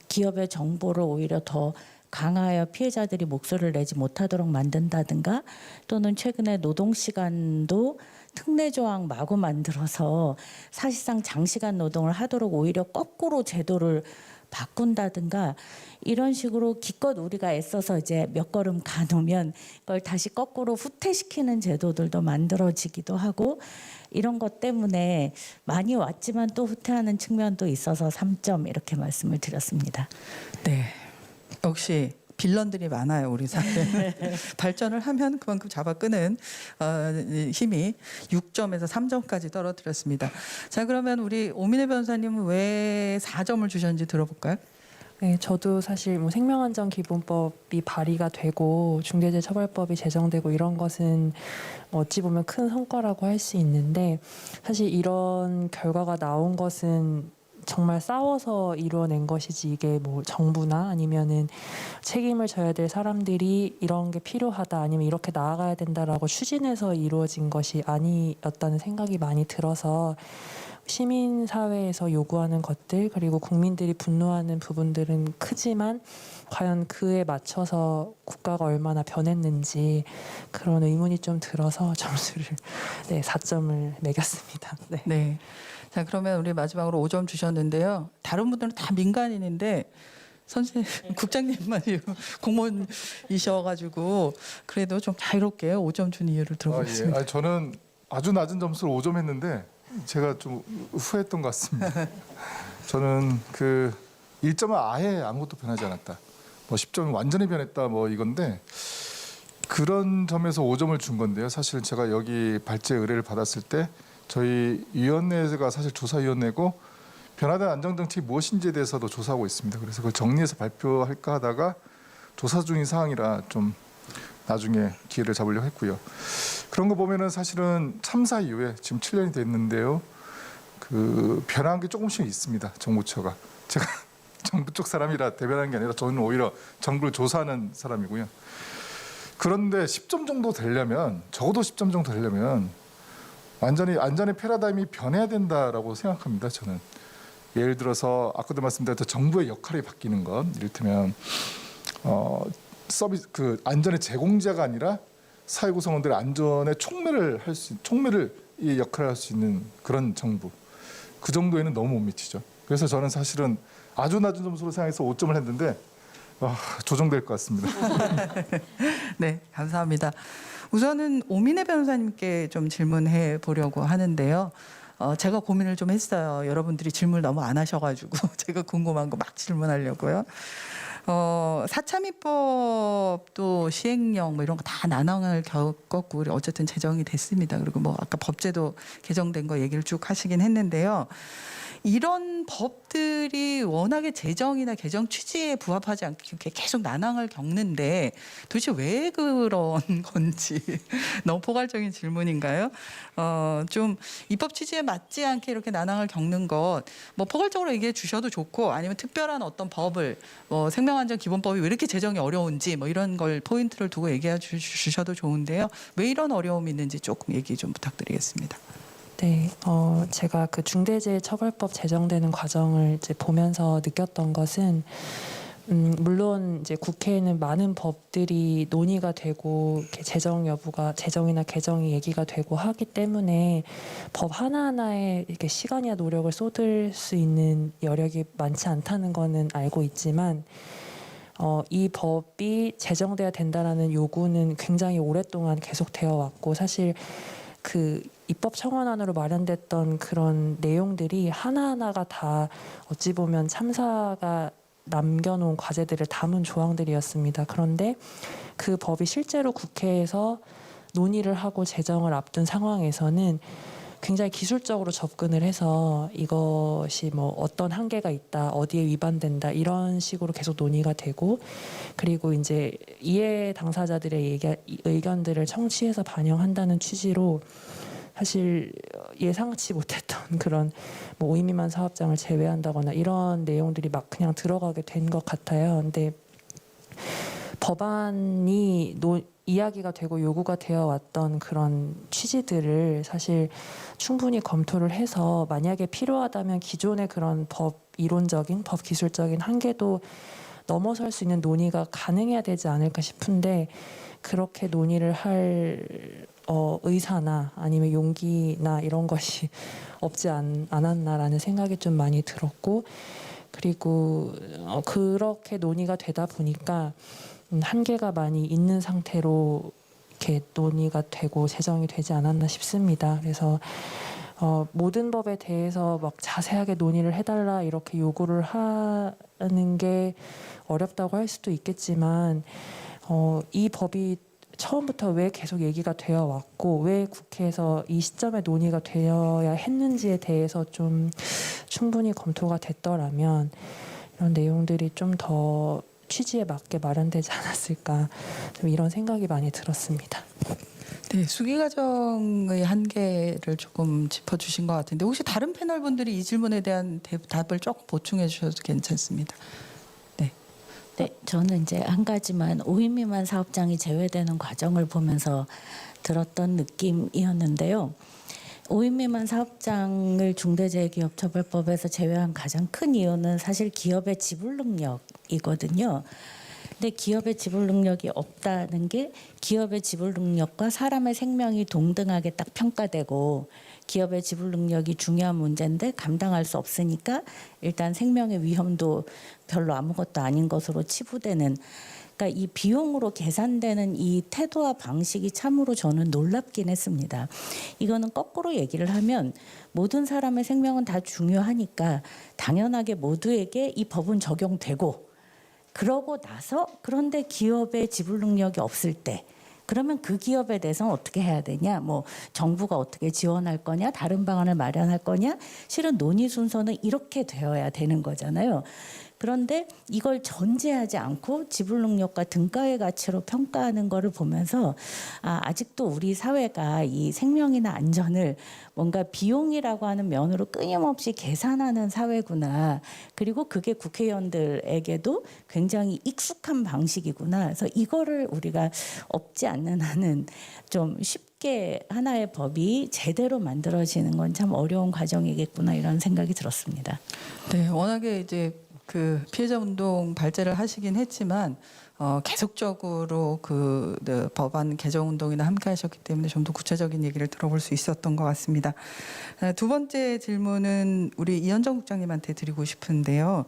기업의 정보를 오히려 더 강하여 피해자들이 목소리를 내지 못하도록 만든다든가 또는 최근에 노동시간도 특례 조항 마구 만들어서 사실상 장시간 노동을 하도록 오히려 거꾸로 제도를 바꾼다든가 이런 식으로 기껏 우리가 애써서 이제 몇 걸음 가놓으면 그걸 다시 거꾸로 후퇴시키는 제도들도 만들어지기도 하고 이런 것 때문에 많이 왔지만 또 후퇴하는 측면도 있어서 3점 이렇게 말씀을 드렸습니다. 네, 역시 빌런들이 많아요 우리 사회에. 발전을 하면 그만큼 잡아 끄는 힘이 6점에서 3점까지 떨어뜨렸습니다. 자, 그러면 우리 오민혜 변호사님은 왜 4점을 주셨는지 들어볼까요? 네, 저도 사실 뭐 생명안전기본법이 발의가 되고 중대재해처벌법이 제정되고 이런 것은 뭐 어찌 보면 큰 성과라고 할 수 있는데 사실 이런 결과가 나온 것은 정말 싸워서 이루어낸 것이지 이게 뭐 정부나 아니면은 책임을 져야 될 사람들이 이런 게 필요하다 아니면 이렇게 나아가야 된다라고 추진해서 이루어진 것이 아니었다는 생각이 많이 들어서 시민사회에서 요구하는 것들 그리고 국민들이 분노하는 부분들은 크지만 과연 그에 맞춰서 국가가 얼마나 변했는지 그런 의문이 좀 들어서 점수를 4점을 매겼습니다. 네. 네. 자, 그러면 우리 마지막으로 5점 주셨는데요. 다른 분들은 다 민간인인데 선생님, 국장님만 공무원이셔가지고 그래도 좀 자유롭게 5점 준 이유를 들어보겠습니다. 예. 저는 아주 낮은 점수를 5점 했는데 제가 좀 후회했던 것 같습니다. 저는 그 1점은 아예 아무것도 변하지 않았다. 뭐 10점은 완전히 변했다 뭐 이건데 그런 점에서 5점을 준 건데요. 사실 제가 여기 발제 의뢰를 받았을 때 저희 위원회가 사실 조사위원회고 변화된 안전정책이 무엇인지에 대해서도 조사하고 있습니다. 그래서 그걸 정리해서 발표할까 하다가 조사 중인 사항이라 좀 나중에 기회를 잡으려고 했고요. 그런 거 보면은 사실은 참사 이후에 지금 7년이 됐는데요. 그 변한 게 조금씩 있습니다. 정부처가. 제가 정부 쪽 사람이라 대변하는 게 아니라 저는 오히려 정부를 조사하는 사람이고요. 그런데 10점 정도 되려면 적어도 10점 정도 되려면 완전히 안전의 패러다임이 변해야 된다라고 생각합니다. 저는 예를 들어서 아까도 말씀드렸던 정부의 역할이 바뀌는 것, 이를테면 서비스 그 안전의 제공자가 아니라 사회 구성원들의 안전에 촉매를 이 역할을 할 수 있는 그런 정부. 그 정도에는 너무 못 미치죠. 그래서 저는 사실은 아주 낮은 점수로 생각해서 5점을 했는데 조정될 것 같습니다. 네, 감사합니다. 우선은 오민혜 변호사님께 좀 질문해 보려고 하는데요. 제가 고민을 좀 했어요. 여러분들이 질문을 너무 안 하셔가지고 제가 궁금한 거 막 질문하려고요. 사참위법도 시행령 뭐 이런 거 다 난항을 겪었고 어쨌든 제정이 됐습니다. 그리고 뭐 아까 법제도 개정된 거 얘기를 쭉 하시긴 했는데요. 이런 법들이 워낙에 제정이나 개정 취지에 부합하지 않게 계속 난항을 겪는데 도대체 왜 그런 건지 너무 포괄적인 질문인가요? 좀 입법 취지에 맞지 않게 이렇게 난항을 겪는 것 뭐 포괄적으로 얘기해 주셔도 좋고 아니면 특별한 어떤 법을 뭐 생명 생명안전기본법이 왜 이렇게 제정이 어려운지 뭐 이런 걸 포인트를 두고 얘기해 주셔도 좋은데요. 왜 이런 어려움이 있는지 조금 얘기 좀 부탁드리겠습니다. 네, 제가 그 중대재해처벌법 제정되는 과정을 이제 보면서 느꼈던 것은 물론 이제 국회에는 많은 법들이 논의가 되고 이렇게 제정 여부가 제정이나 개정이 얘기가 되고 하기 때문에 법 하나하나에 이렇게 시간이나 노력을 쏟을 수 있는 여력이 많지 않다는 거는 알고 있지만 이 법이 제정돼야 된다라는 요구는 굉장히 오랫동안 계속되어 왔고 사실 그 입법 청원안으로 마련됐던 그런 내용들이 하나하나가 다 어찌 보면 참사가 남겨놓은 과제들을 담은 조항들이었습니다. 그런데 그 법이 실제로 국회에서 논의를 하고 제정을 앞둔 상황에서는 굉장히 기술적으로 접근을 해서 이것이 뭐 어떤 한계가 있다, 어디에 위반된다 이런 식으로 계속 논의가 되고 그리고 이제 이해 당사자들의 의견들을 청취해서 반영한다는 취지로 사실 예상치 못했던 그런 뭐 5인 미만 사업장을 제외한다거나 이런 내용들이 막 그냥 들어가게 된 것 같아요. 근데 법안이 이야기가 되고 요구가 되어 왔던 그런 취지들을 사실 충분히 검토를 해서 만약에 필요하다면 기존의 그런 법 이론적인 법 기술적인 한계도 넘어설 수 있는 논의가 가능해야 되지 않을까 싶은데 그렇게 논의를 할 의사나 아니면 용기나 이런 것이 없지 않았나라는 생각이 좀 많이 들었고 그리고 그렇게 논의가 되다 보니까 한계가 많이 있는 상태로 이렇게 논의가 되고 제정이 되지 않았나 싶습니다. 그래서 모든 법에 대해서 막 자세하게 논의를 해달라 이렇게 요구를 하는 게 어렵다고 할 수도 있겠지만 이 법이 처음부터 왜 계속 얘기가 되어 왔고 왜 국회에서 이 시점에 논의가 되어야 했는지에 대해서 좀 충분히 검토가 됐더라면 이런 내용들이 좀 더 취지에 맞게 마련되지 않았을까 좀 이런 생각이 많이 들었습니다. 네, 수기 과정의 한계를 조금 짚어주신 것 같은데 혹시 다른 패널 분들이 이 질문에 대한 답을 조금 보충해 주셔도 괜찮습니다. 네, 저는 이제 한 가지만 5인 미만 사업장이 제외되는 과정을 보면서 들었던 느낌이었는데요. 5인 미만 사업장을 중대재해기업처벌법에서 제외한 가장 큰 이유는 사실 기업의 지불 능력이거든요. 근데 기업의 지불 능력이 없다는 게 기업의 지불 능력과 사람의 생명이 동등하게 딱 평가되고 기업의 지불 능력이 중요한 문제인데 감당할 수 없으니까 일단 생명의 위험도 별로 아무것도 아닌 것으로 치부되는 그러니까 이 비용으로 계산되는 이 태도와 방식이 참으로 저는 놀랍긴 했습니다. 이거는 거꾸로 얘기를 하면 모든 사람의 생명은 다 중요하니까 당연하게 모두에게 이 법은 적용되고 그러고 나서 그런데 기업의 지불 능력이 없을 때 그러면 그 기업에 대해서는 어떻게 해야 되냐? 뭐 정부가 어떻게 지원할 거냐? 다른 방안을 마련할 거냐? 실은 논의 순서는 이렇게 되어야 되는 거잖아요. 그런데 이걸 전제하지 않고 지불 능력과 등가의 가치로 평가하는 거를 보면서 아직도 우리 사회가 이 생명이나 안전을 뭔가 비용이라고 하는 면으로 끊임없이 계산하는 사회구나. 그리고 그게 국회의원들에게도 굉장히 익숙한 방식이구나. 그래서 이거를 우리가 없지 않는 한은 좀 쉽게 하나의 법이 제대로 만들어지는 건 참 어려운 과정이겠구나 이런 생각이 들었습니다. 네, 워낙에 이제 그 피해자 운동 발제를 하시긴 했지만 계속적으로 그 법안 개정 운동이나 함께 하셨기 때문에 좀 더 구체적인 얘기를 들어볼 수 있었던 것 같습니다. 두 번째 질문은 우리 이현정 국장님한테 드리고 싶은데요.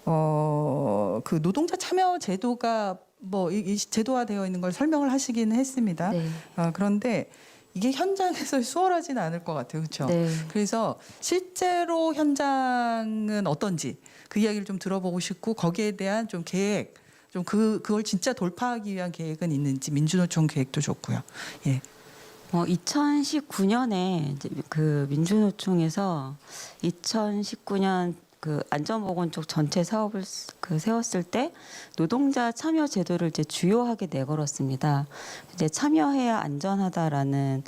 그 노동자 참여 제도가 뭐 이 제도화되어 있는 걸 설명을 하시기는 했습니다. 네. 그런데 이게 현장에서 수월하지는 않을 것 같아요, 그렇죠? 네. 그래서 실제로 현장은 어떤지 그 이야기를 좀 들어보고 싶고 거기에 대한 좀 계획, 좀 그걸 진짜 돌파하기 위한 계획은 있는지 민주노총 계획도 좋고요. 예. 2019년에 이제 그 민주노총에서 2019년 그 안전보건 쪽 전체 사업을 세웠을 때 노동자 참여 제도를 이제 주요하게 내걸었습니다. 이제 참여해야 안전하다라는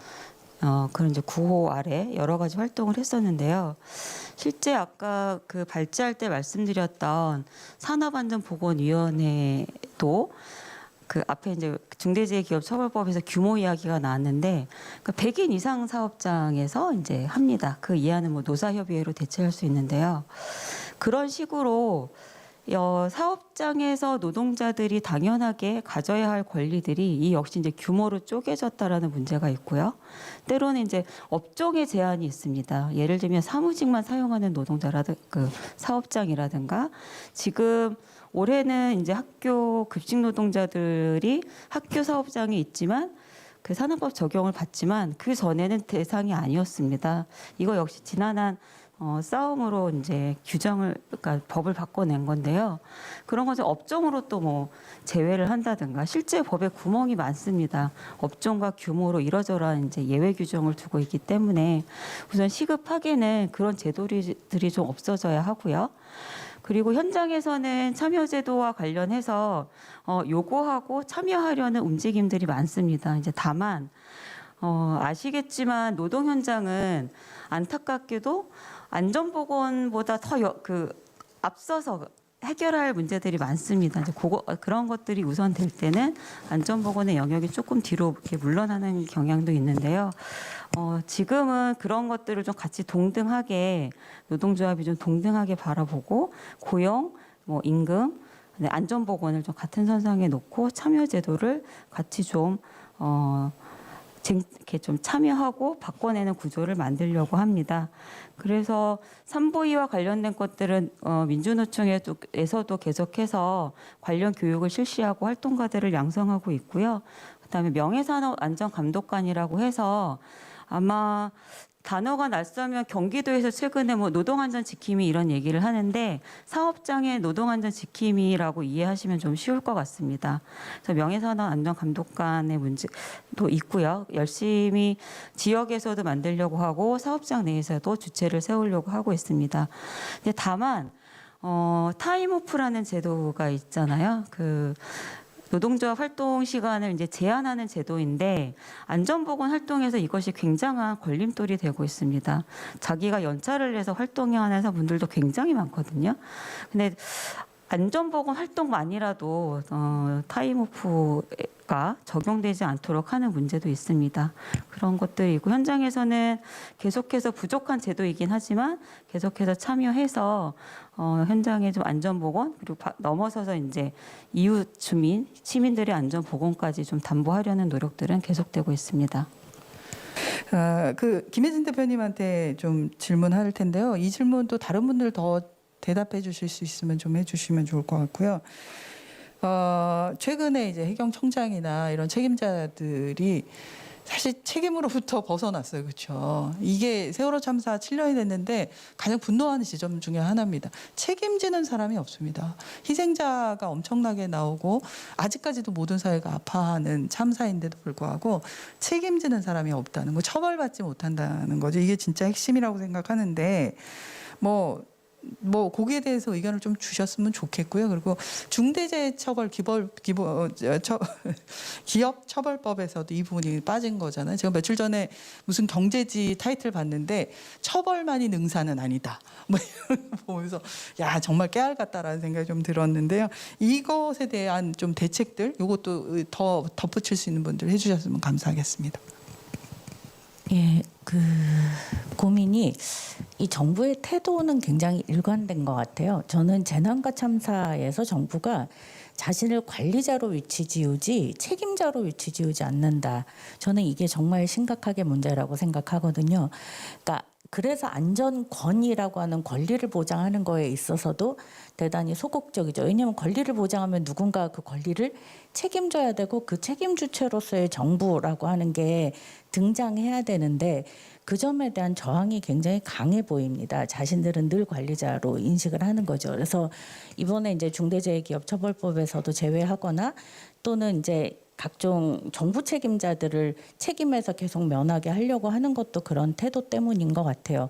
그런 이제 구호 아래 여러 가지 활동을 했었는데요. 실제 아까 그 발제할 때 말씀드렸던 산업안전보건위원회도 그 앞에 이제 중대재해기업처벌법에서 규모 이야기가 나왔는데, 그러니까 100인 이상 사업장에서 이제 합니다. 그 이하는 뭐 노사협의회로 대체할 수 있는데요. 그런 식으로 사업장에서 노동자들이 당연하게 가져야 할 권리들이 이 역시 이제 규모로 쪼개졌다라는 문제가 있고요. 때로는 이제 업종의 제한이 있습니다. 예를 들면 사무직만 사용하는 노동자라든가 그 사업장이라든가, 지금 올해는 이제 학교 급식 노동자들이 학교 사업장에 있지만 그 산업법 적용을 받지만 그 전에는 대상이 아니었습니다. 이거 역시 지난한 싸움으로 이제 규정을, 그러니까 법을 바꿔낸 건데요. 그런 것을 업종으로 또 뭐 제외를 한다든가, 실제 법에 구멍이 많습니다. 업종과 규모로 이러저러한 이제 예외 규정을 두고 있기 때문에 우선 시급하게는 그런 제도들이 좀 없어져야 하고요. 그리고 현장에서는 참여제도와 관련해서 요구하고 참여하려는 움직임들이 많습니다. 이제 다만 아시겠지만 노동 현장은 안타깝게도 안전보건보다 더 앞서서 해결할 문제들이 많습니다. 이제 그런 것들이 우선될 때는 안전보건의 영역이 조금 뒤로 이렇게 물러나는 경향도 있는데요. 지금은 그런 것들을 좀 같이 동등하게, 노동조합이 좀 동등하게 바라보고 고용, 뭐 임금, 안전보건을 좀 같은 선상에 놓고 참여제도를 같이 좀 이렇게 좀 참여하고 바꿔내는 구조를 만들려고 합니다. 그래서 삼보이와 관련된 것들은 민주노총에서도 계속해서 관련 교육을 실시하고 활동가들을 양성하고 있고요. 그다음에 명예산업안전감독관이라고 해서, 아마 단어가 낯설면 경기도에서 최근에 뭐 노동안전 지킴이 이런 얘기를 하는데, 사업장의 노동안전 지킴이라고 이해하시면 좀 쉬울 것 같습니다. 그래서 명예산업안전감독관의 문제도 있고요. 열심히 지역에서도 만들려고 하고 사업장 내에서도 주체를 세우려고 하고 있습니다. 근데 다만 타임오프라는 제도가 있잖아요. 노동조합 활동 시간을 이제 제한하는 제도인데, 안전보건 활동에서 이것이 굉장한 걸림돌이 되고 있습니다. 자기가 연차를 내서 활동해야 하는 분들도 굉장히 많거든요. 근데 안전보건 활동만이라도 타임오프가 적용되지 않도록 하는 문제도 있습니다. 그런 것들이 있고, 현장에서는 계속해서 부족한 제도이긴 하지만 계속해서 참여해서 현장의 좀 안전보건, 그리고 넘어서서 이제 이웃 주민, 시민들의 안전보건까지 좀 담보하려는 노력들은 계속되고 있습니다. 김혜진 대표님한테 좀 질문할 텐데요. 이 질문도 다른 분들 더 대답해 주실 수 있으면 좀 해주시면 좋을 것 같고요. 최근에 이제 해경청장이나 이런 책임자들이 사실 책임으로부터 벗어났어요. 그렇죠? 이게 세월호 참사 7년이 됐는데 가장 분노하는 지점 중에 하나입니다. 책임지는 사람이 없습니다. 희생자가 엄청나게 나오고 아직까지도 모든 사회가 아파하는 참사인데도 불구하고 책임지는 사람이 없다는 거, 처벌받지 못한다는 거죠. 이게 진짜 핵심이라고 생각하는데, 거기에 대해서 의견을 좀 주셨으면 좋겠고요. 그리고 기업처벌법에서도 이 부분이 빠진 거잖아요. 제가 며칠 전에 무슨 경제지 타이틀 봤는데 처벌만이 능사는 아니다. 뭐 이런 거 보면서 야, 정말 깨알 같다라는 생각이 좀 들었는데요. 이것에 대한 좀 대책들, 이것도 더 덧붙일 수 있는 분들 해주셨으면 감사하겠습니다. 예, 고민이 이 정부의 태도는 굉장히 일관된 것 같아요. 저는 재난과 참사에서 정부가 자신을 관리자로 위치지우지 책임자로 위치지우지 않는다. 저는 이게 정말 심각하게 문제라고 생각하거든요. 그래서 안전권이라고 하는 권리를 보장하는 거에 있어서도 대단히 소극적이죠. 왜냐하면 권리를 보장하면 누군가 그 권리를 책임져야 되고, 그 책임 주체로서의 정부라고 하는 게 등장해야 되는데, 그 점에 대한 저항이 굉장히 강해 보입니다. 자신들은 늘 관리자로 인식을 하는 거죠. 그래서 이번에 이제 중대재해기업처벌법에서도 제외하거나, 또는 이제 각종 정부 책임자들을 책임에서 계속 면하게 하려고 하는 것도 그런 태도 때문인 것 같아요.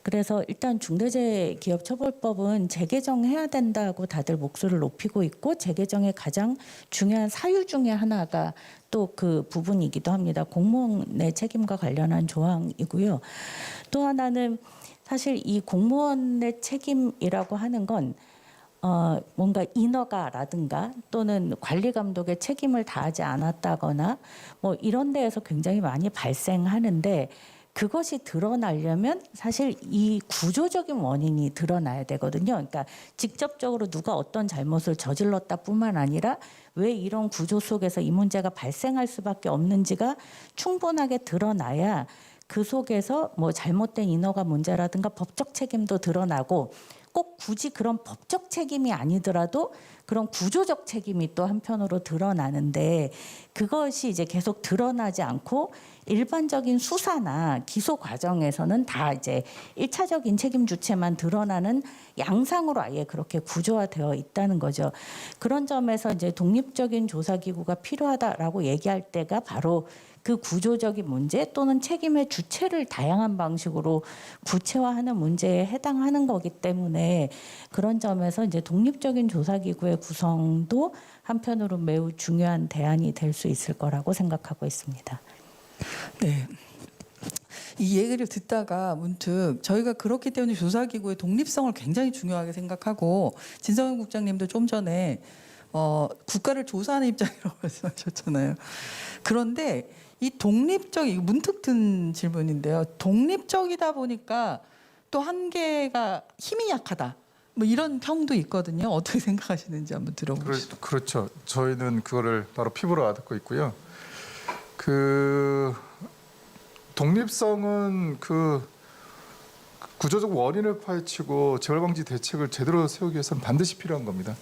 그래서 일단 중대재해기업처벌법은 재개정해야 된다고 다들 목소리를 높이고 있고 재개정의 가장 중요한 사유 중에 하나가 또 그 부분이기도 합니다. 공무원의 책임과 관련한 조항이고요. 또 하나는 사실 이 공무원의 책임이라고 하는 건 뭔가 인허가라든가 또는 관리 감독의 책임을 다하지 않았다거나 뭐 이런 데에서 굉장히 많이 발생하는데 그것이 드러나려면 사실 이 구조적인 원인이 드러나야 되거든요. 그러니까 직접적으로 누가 어떤 잘못을 저질렀다뿐만 아니라 왜 이런 구조 속에서 이 문제가 발생할 수밖에 없는지가 충분하게 드러나야 그 속에서 뭐 잘못된 인허가 문제라든가 법적 책임도 드러나고 꼭 굳이 그런 법적 책임이 아니더라도 그런 구조적 책임이 또 한편으로 드러나는데 그것이 이제 계속 드러나지 않고 일반적인 수사나 기소 과정에서는 다 이제 1차적인 책임 주체만 드러나는 양상으로 아예 그렇게 구조화되어 있다는 거죠. 그런 점에서 이제 독립적인 조사기구가 필요하다라고 얘기할 때가 바로 그 구조적인 문제 또는 책임의 주체를 다양한 방식으로 구체화하는 문제에 해당하는 거기 때문에 그런 점에서 이제 독립적인 조사기구의 구성도 한편으로 매우 중요한 대안이 될 수 있을 거라고 생각하고 있습니다. 네. 이 얘기를 듣다가 문득 저희가 그렇기 때문에 조사기구의 독립성을 굉장히 중요하게 생각하고 진성현 국장님도 좀 전에 국가를 조사하는 입장이라고 말씀하셨잖아요. 그런데 이 독립적, 문득 든 질문인데요. 독립적이다 보니까 또 한계가 힘이 약하다. 뭐 이런 평도 있거든요. 어떻게 생각하시는지 한번 들어보시죠. 그렇죠. 저희는 그거를 바로 피부로 와닿고 있고요. 그 독립성은 그 구조적 원인을 파헤치고 재발 방지 대책을 제대로 세우기 위해서는 반드시 필요한 겁니다.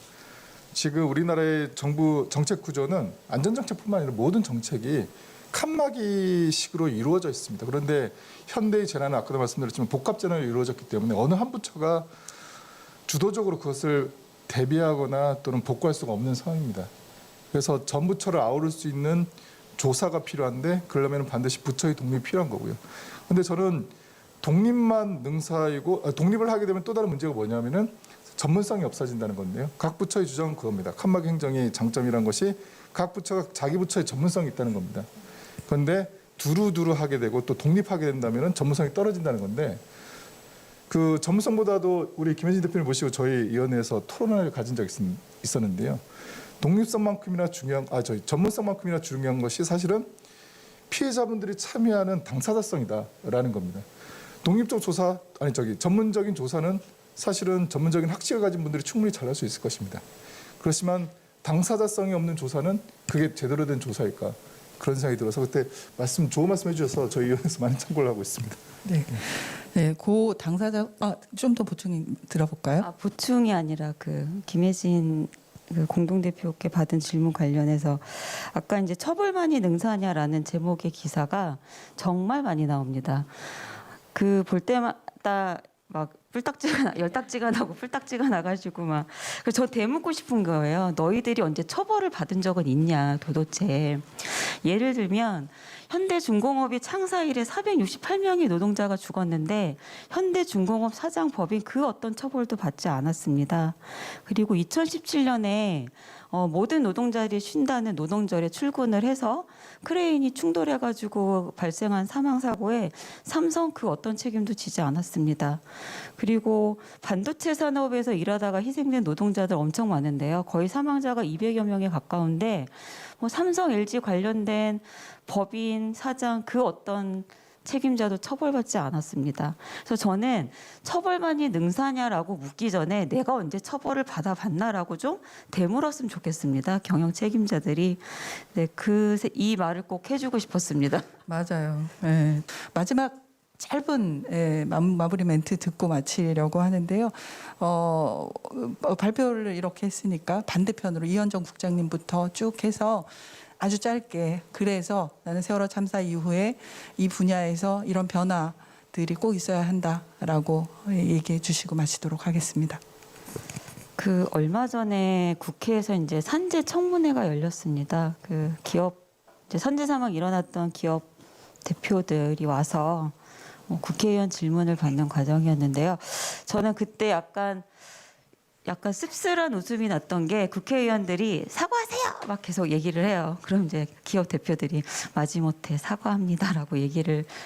지금 우리나라의 정부 정책 구조는 안전정책뿐만 아니라 모든 정책이 칸막이식으로 이루어져 있습니다. 그런데 현대의 재난은 아까도 말씀드렸지만 복합 재난으로 이루어졌기 때문에 어느 한 부처가 주도적으로 그것을 대비하거나 또는 복구할 수가 없는 상황입니다. 그래서 전 부처를 아우를 수 있는 조사가 필요한데 그러려면 반드시 부처의 독립이 필요한 거고요. 그런데 저는 독립만 능사이고 독립을 하게 되면 또 다른 문제가 뭐냐면은 전문성이 없어진다는 건데요. 각 부처의 주장은 그겁니다. 칸막이 행정의 장점이란 것이 각 부처가 자기 부처의 전문성이 있다는 겁니다. 그런데 두루두루 하게 되고 또 독립하게 된다면 전문성이 떨어진다는 건데 그 전문성보다도 우리 김혜진 대표님 모시고 저희 위원회에서 토론을 가진 적이 있었는데요. 독립성만큼이나 전문성만큼이나 중요한 것이 사실은 피해자분들이 참여하는 당사자성이다라는 겁니다. 전문적인 조사는 사실은 전문적인 학식을 가진 분들이 충분히 잘할 수 있을 것입니다. 그렇지만 당사자성이 없는 조사는 그게 제대로 된 조사일까? 그런 생각이 들어서 그때 좋은 말씀 해주셔서 저희 위원회에서 많이 참고를 하고 있습니다. 네, 네, 그 당사자 좀 더 보충 들어볼까요? 보충이 아니라 그 김혜진 그 공동대표께 받은 질문 관련해서 아까 이제 처벌만이 능사냐라는 제목의 기사가 정말 많이 나옵니다. 그 볼 때마다 막 열딱지가 나고 뿔딱지가 나가지고 막 그래서 저 대묻고 싶은 거예요. 너희들이 언제 처벌을 받은 적은 있냐 도대체. 예를 들면 현대중공업이 창사 이래 468명의 노동자가 죽었는데 현대중공업 사장 법인 그 어떤 처벌도 받지 않았습니다. 그리고 2017년에 모든 노동자들이 쉰다는 노동절에 출근을 해서 크레인이 충돌해가지고 발생한 사망사고에 삼성 그 어떤 책임도 지지 않았습니다. 그리고 반도체 산업에서 일하다가 희생된 노동자들 엄청 많은데요. 거의 사망자가 200여 명에 가까운데 삼성, LG 관련된 법인, 사장 그 어떤 책임자도 처벌받지 않았습니다. 그래서 저는 처벌만이 능사냐라고 묻기 전에 내가 언제 처벌을 받아봤나라고 좀 되물었으면 좋겠습니다. 경영 책임자들이. 네, 이 말을 꼭 해주고 싶었습니다. 맞아요. 네. 마지막 짧은 마무리 멘트 듣고 마치려고 하는데요. 발표를 이렇게 했으니까 반대편으로 이현정 국장님부터 쭉 해서 아주 짧게 그래서 나는 세월호 참사 이후에 이 분야에서 이런 변화들이 꼭 있어야 한다라고 얘기해 주시고 마치도록 하겠습니다. 그 얼마 전에 국회에서 이제 산재 청문회가 열렸습니다. 그 기업 이제 산재 사망 일어났던 기업 대표들이 와서 국회의원 질문을 받는 과정이었는데요. 저는 그때 약간 씁쓸한 웃음이 났던 게 국회의원들이 사과하세요 막 계속 얘기를 해요. 그럼 이제 기업 대표들이 마지못해 사과합니다라고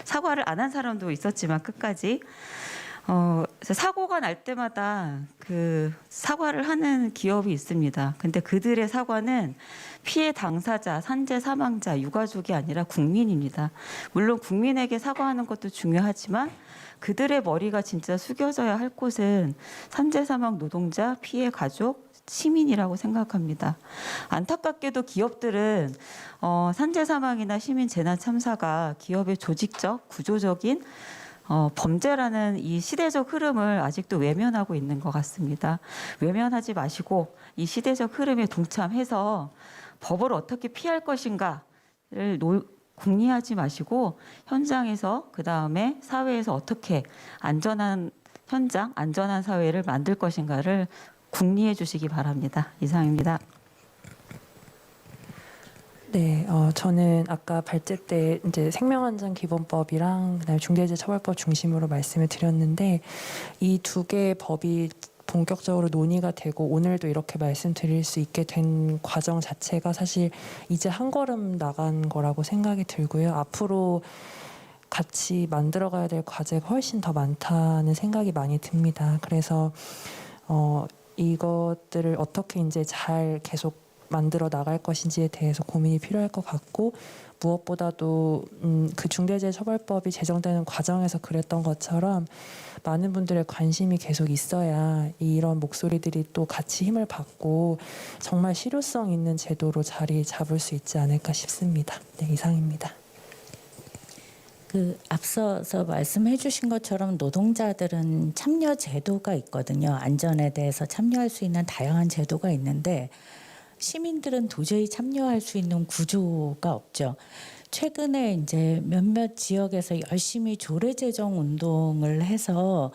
사과를 안 한 사람도 있었지만 끝까지 그래서 사고가 날 때마다 그 사과를 하는 기업이 있습니다. 근데 그들의 사과는 피해 당사자, 산재 사망자, 유가족이 아니라 국민입니다. 물론 국민에게 사과하는 것도 중요하지만 그들의 머리가 진짜 숙여져야 할 곳은 산재 사망 노동자, 피해 가족, 시민이라고 생각합니다. 안타깝게도 기업들은 산재 사망이나 시민 재난 참사가 기업의 조직적, 구조적인 범죄라는 이 시대적 흐름을 아직도 외면하고 있는 것 같습니다. 외면하지 마시고 이 시대적 흐름에 동참해서 법을 어떻게 피할 것인가를 궁리하지 마시고 현장에서 그다음에 사회에서 어떻게 안전한 현장, 안전한 사회를 만들 것인가를 궁리해 주시기 바랍니다. 이상입니다. 네, 저는 아까 발제 때 이제 생명안전기본법이랑 그다음에 중대재해처벌법 중심으로 말씀을 드렸는데 이 두 개의 법이 본격적으로 논의가 되고 오늘도 이렇게 말씀드릴 수 있게 된 과정 자체가 사실 이제 한 걸음 나간 거라고 생각이 들고요. 앞으로 같이 만들어가야 될 과제가 훨씬 더 많다는 생각이 많이 듭니다. 그래서 이것들을 어떻게 이제 잘 계속 만들어 나갈 것인지에 대해서 고민이 필요할 것 같고 무엇보다도 그 중대재해처벌법이 제정되는 과정에서 그랬던 것처럼 많은 분들의 관심이 계속 있어야 이런 목소리들이 또 같이 힘을 받고 정말 실효성 있는 제도로 자리 잡을 수 있지 않을까 싶습니다. 네, 이상입니다. 그 앞서서 말씀해 주신 것처럼 노동자들은 참여 제도가 있거든요. 안전에 대해서 참여할 수 있는 다양한 제도가 있는데 시민들은 도저히 참여할 수 있는 구조가 없죠. 최근에 이제 몇몇 지역에서 열심히 조례 제정 운동을 해서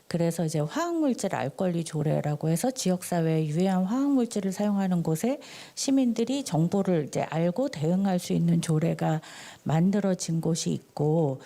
그래서 이제 화학물질 알권리 조례라고 해서 지역사회에 유해한 화학물질을 사용하는 곳에 시민들이 정보를 이제 알고 대응할 수 있는 조례가 만들어진 곳이 있고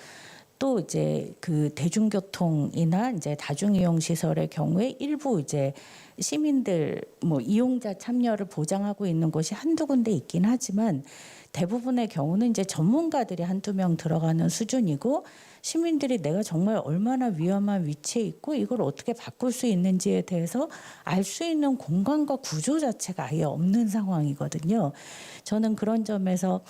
또 이제 그 대중교통이나 이제 다중이용 시설의 경우에 일부 이제 시민들 뭐 이용자 참여를 보장하고 있는 곳이 한두 군데 있긴 하지만 대부분의 경우는 이제 전문가들이 한두 명 들어가는 수준이고 시민들이 내가 정말 얼마나 위험한 위치에 있고 이걸 어떻게 바꿀 수 있는지에 대해서 알 수 있는 공간과 구조 자체가 아예 없는 상황이거든요. 저는 그런 점에서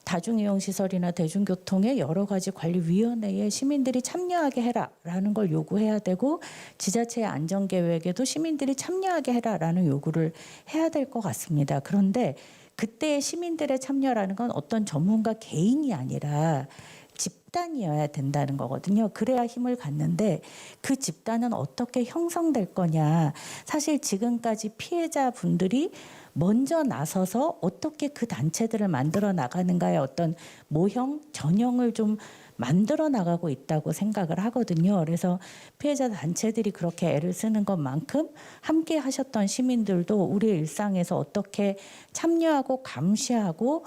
다중이용시설이나 대중교통의 여러 가지 관리위원회에 시민들이 참여하게 해라라는 걸 요구해야 되고 지자체의 안전계획에도 시민들이 참여하게 해라라는 요구를 해야 될 것 같습니다. 그런데 그때 시민들의 참여라는 건 어떤 전문가 개인이 아니라 집단이어야 된다는 거거든요. 그래야 힘을 갖는데 그 집단은 어떻게 형성될 거냐. 사실 지금까지 피해자분들이 먼저 나서서 어떻게 그 단체들을 만들어 나가는가의 어떤 모형, 전형을 좀 만들어 나가고 있다고 생각을 하거든요. 그래서 피해자 단체들이 그렇게 애를 쓰는 것만큼 함께 하셨던 시민들도 우리의 일상에서 어떻게 참여하고 감시하고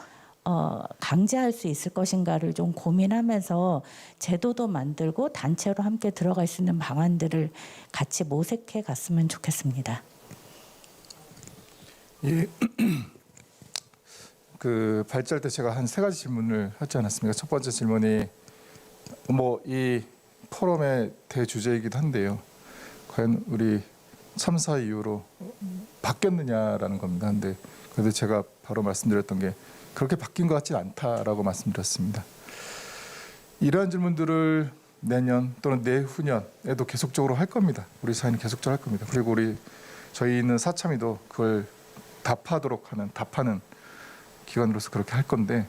강제할 수 있을 것인가를 좀 고민하면서 제도도 만들고 단체로 함께 들어갈 수 있는 방안들을 같이 모색해 갔으면 좋겠습니다. 예. 그 발제할 때 제가 한 세 가지 질문을 하지 않았습니까? 첫 번째 질문이 뭐 이 포럼의 대주제이기도 한데요. 과연 우리 참사 이후로 바뀌었느냐라는 겁니다. 근데 그래도 제가 바로 말씀드렸던 게 그렇게 바뀐 것 같지 않다라고 말씀드렸습니다. 이러한 질문들을 내년 또는 내후년에도 계속적으로 할 겁니다. 우리 사회는 계속적으로 할 겁니다. 그리고 저희는 사참위도 그걸 답하는 기관으로서 그렇게 할 건데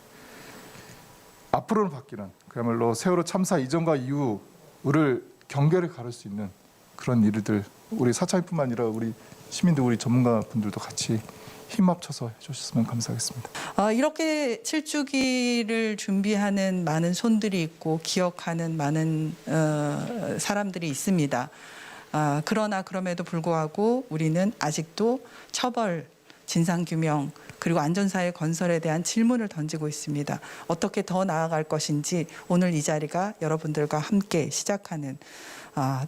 앞으로는 바뀌는 그야말로 세월호 참사 이전과 이후를 경계를 가를 수 있는 그런 일들 우리 사참위뿐만 아니라 우리 시민들 우리 전문가분들도 같이 힘 합쳐서 해주셨으면 감사하겠습니다. 이렇게 7주기를 준비하는 많은 손들이 있고 기억하는 많은 사람들이 있습니다. 그러나 그럼에도 불구하고 우리는 아직도 처벌, 진상규명 그리고 안전사회 건설에 대한 질문을 던지고 있습니다. 어떻게 더 나아갈 것인지 오늘 이 자리가 여러분들과 함께 시작하는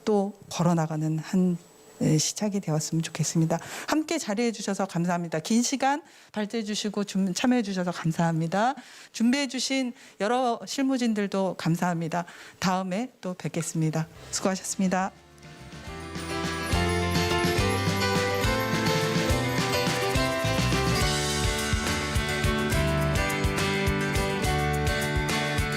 또 걸어나가는 한 시작이 되었으면 좋겠습니다. 함께 자리해 주셔서 감사합니다. 긴 시간 발제해 주시고 참여해 주셔서 감사합니다. 준비해 주신 여러 실무진들도 감사합니다. 다음에 또 뵙겠습니다. 수고하셨습니다.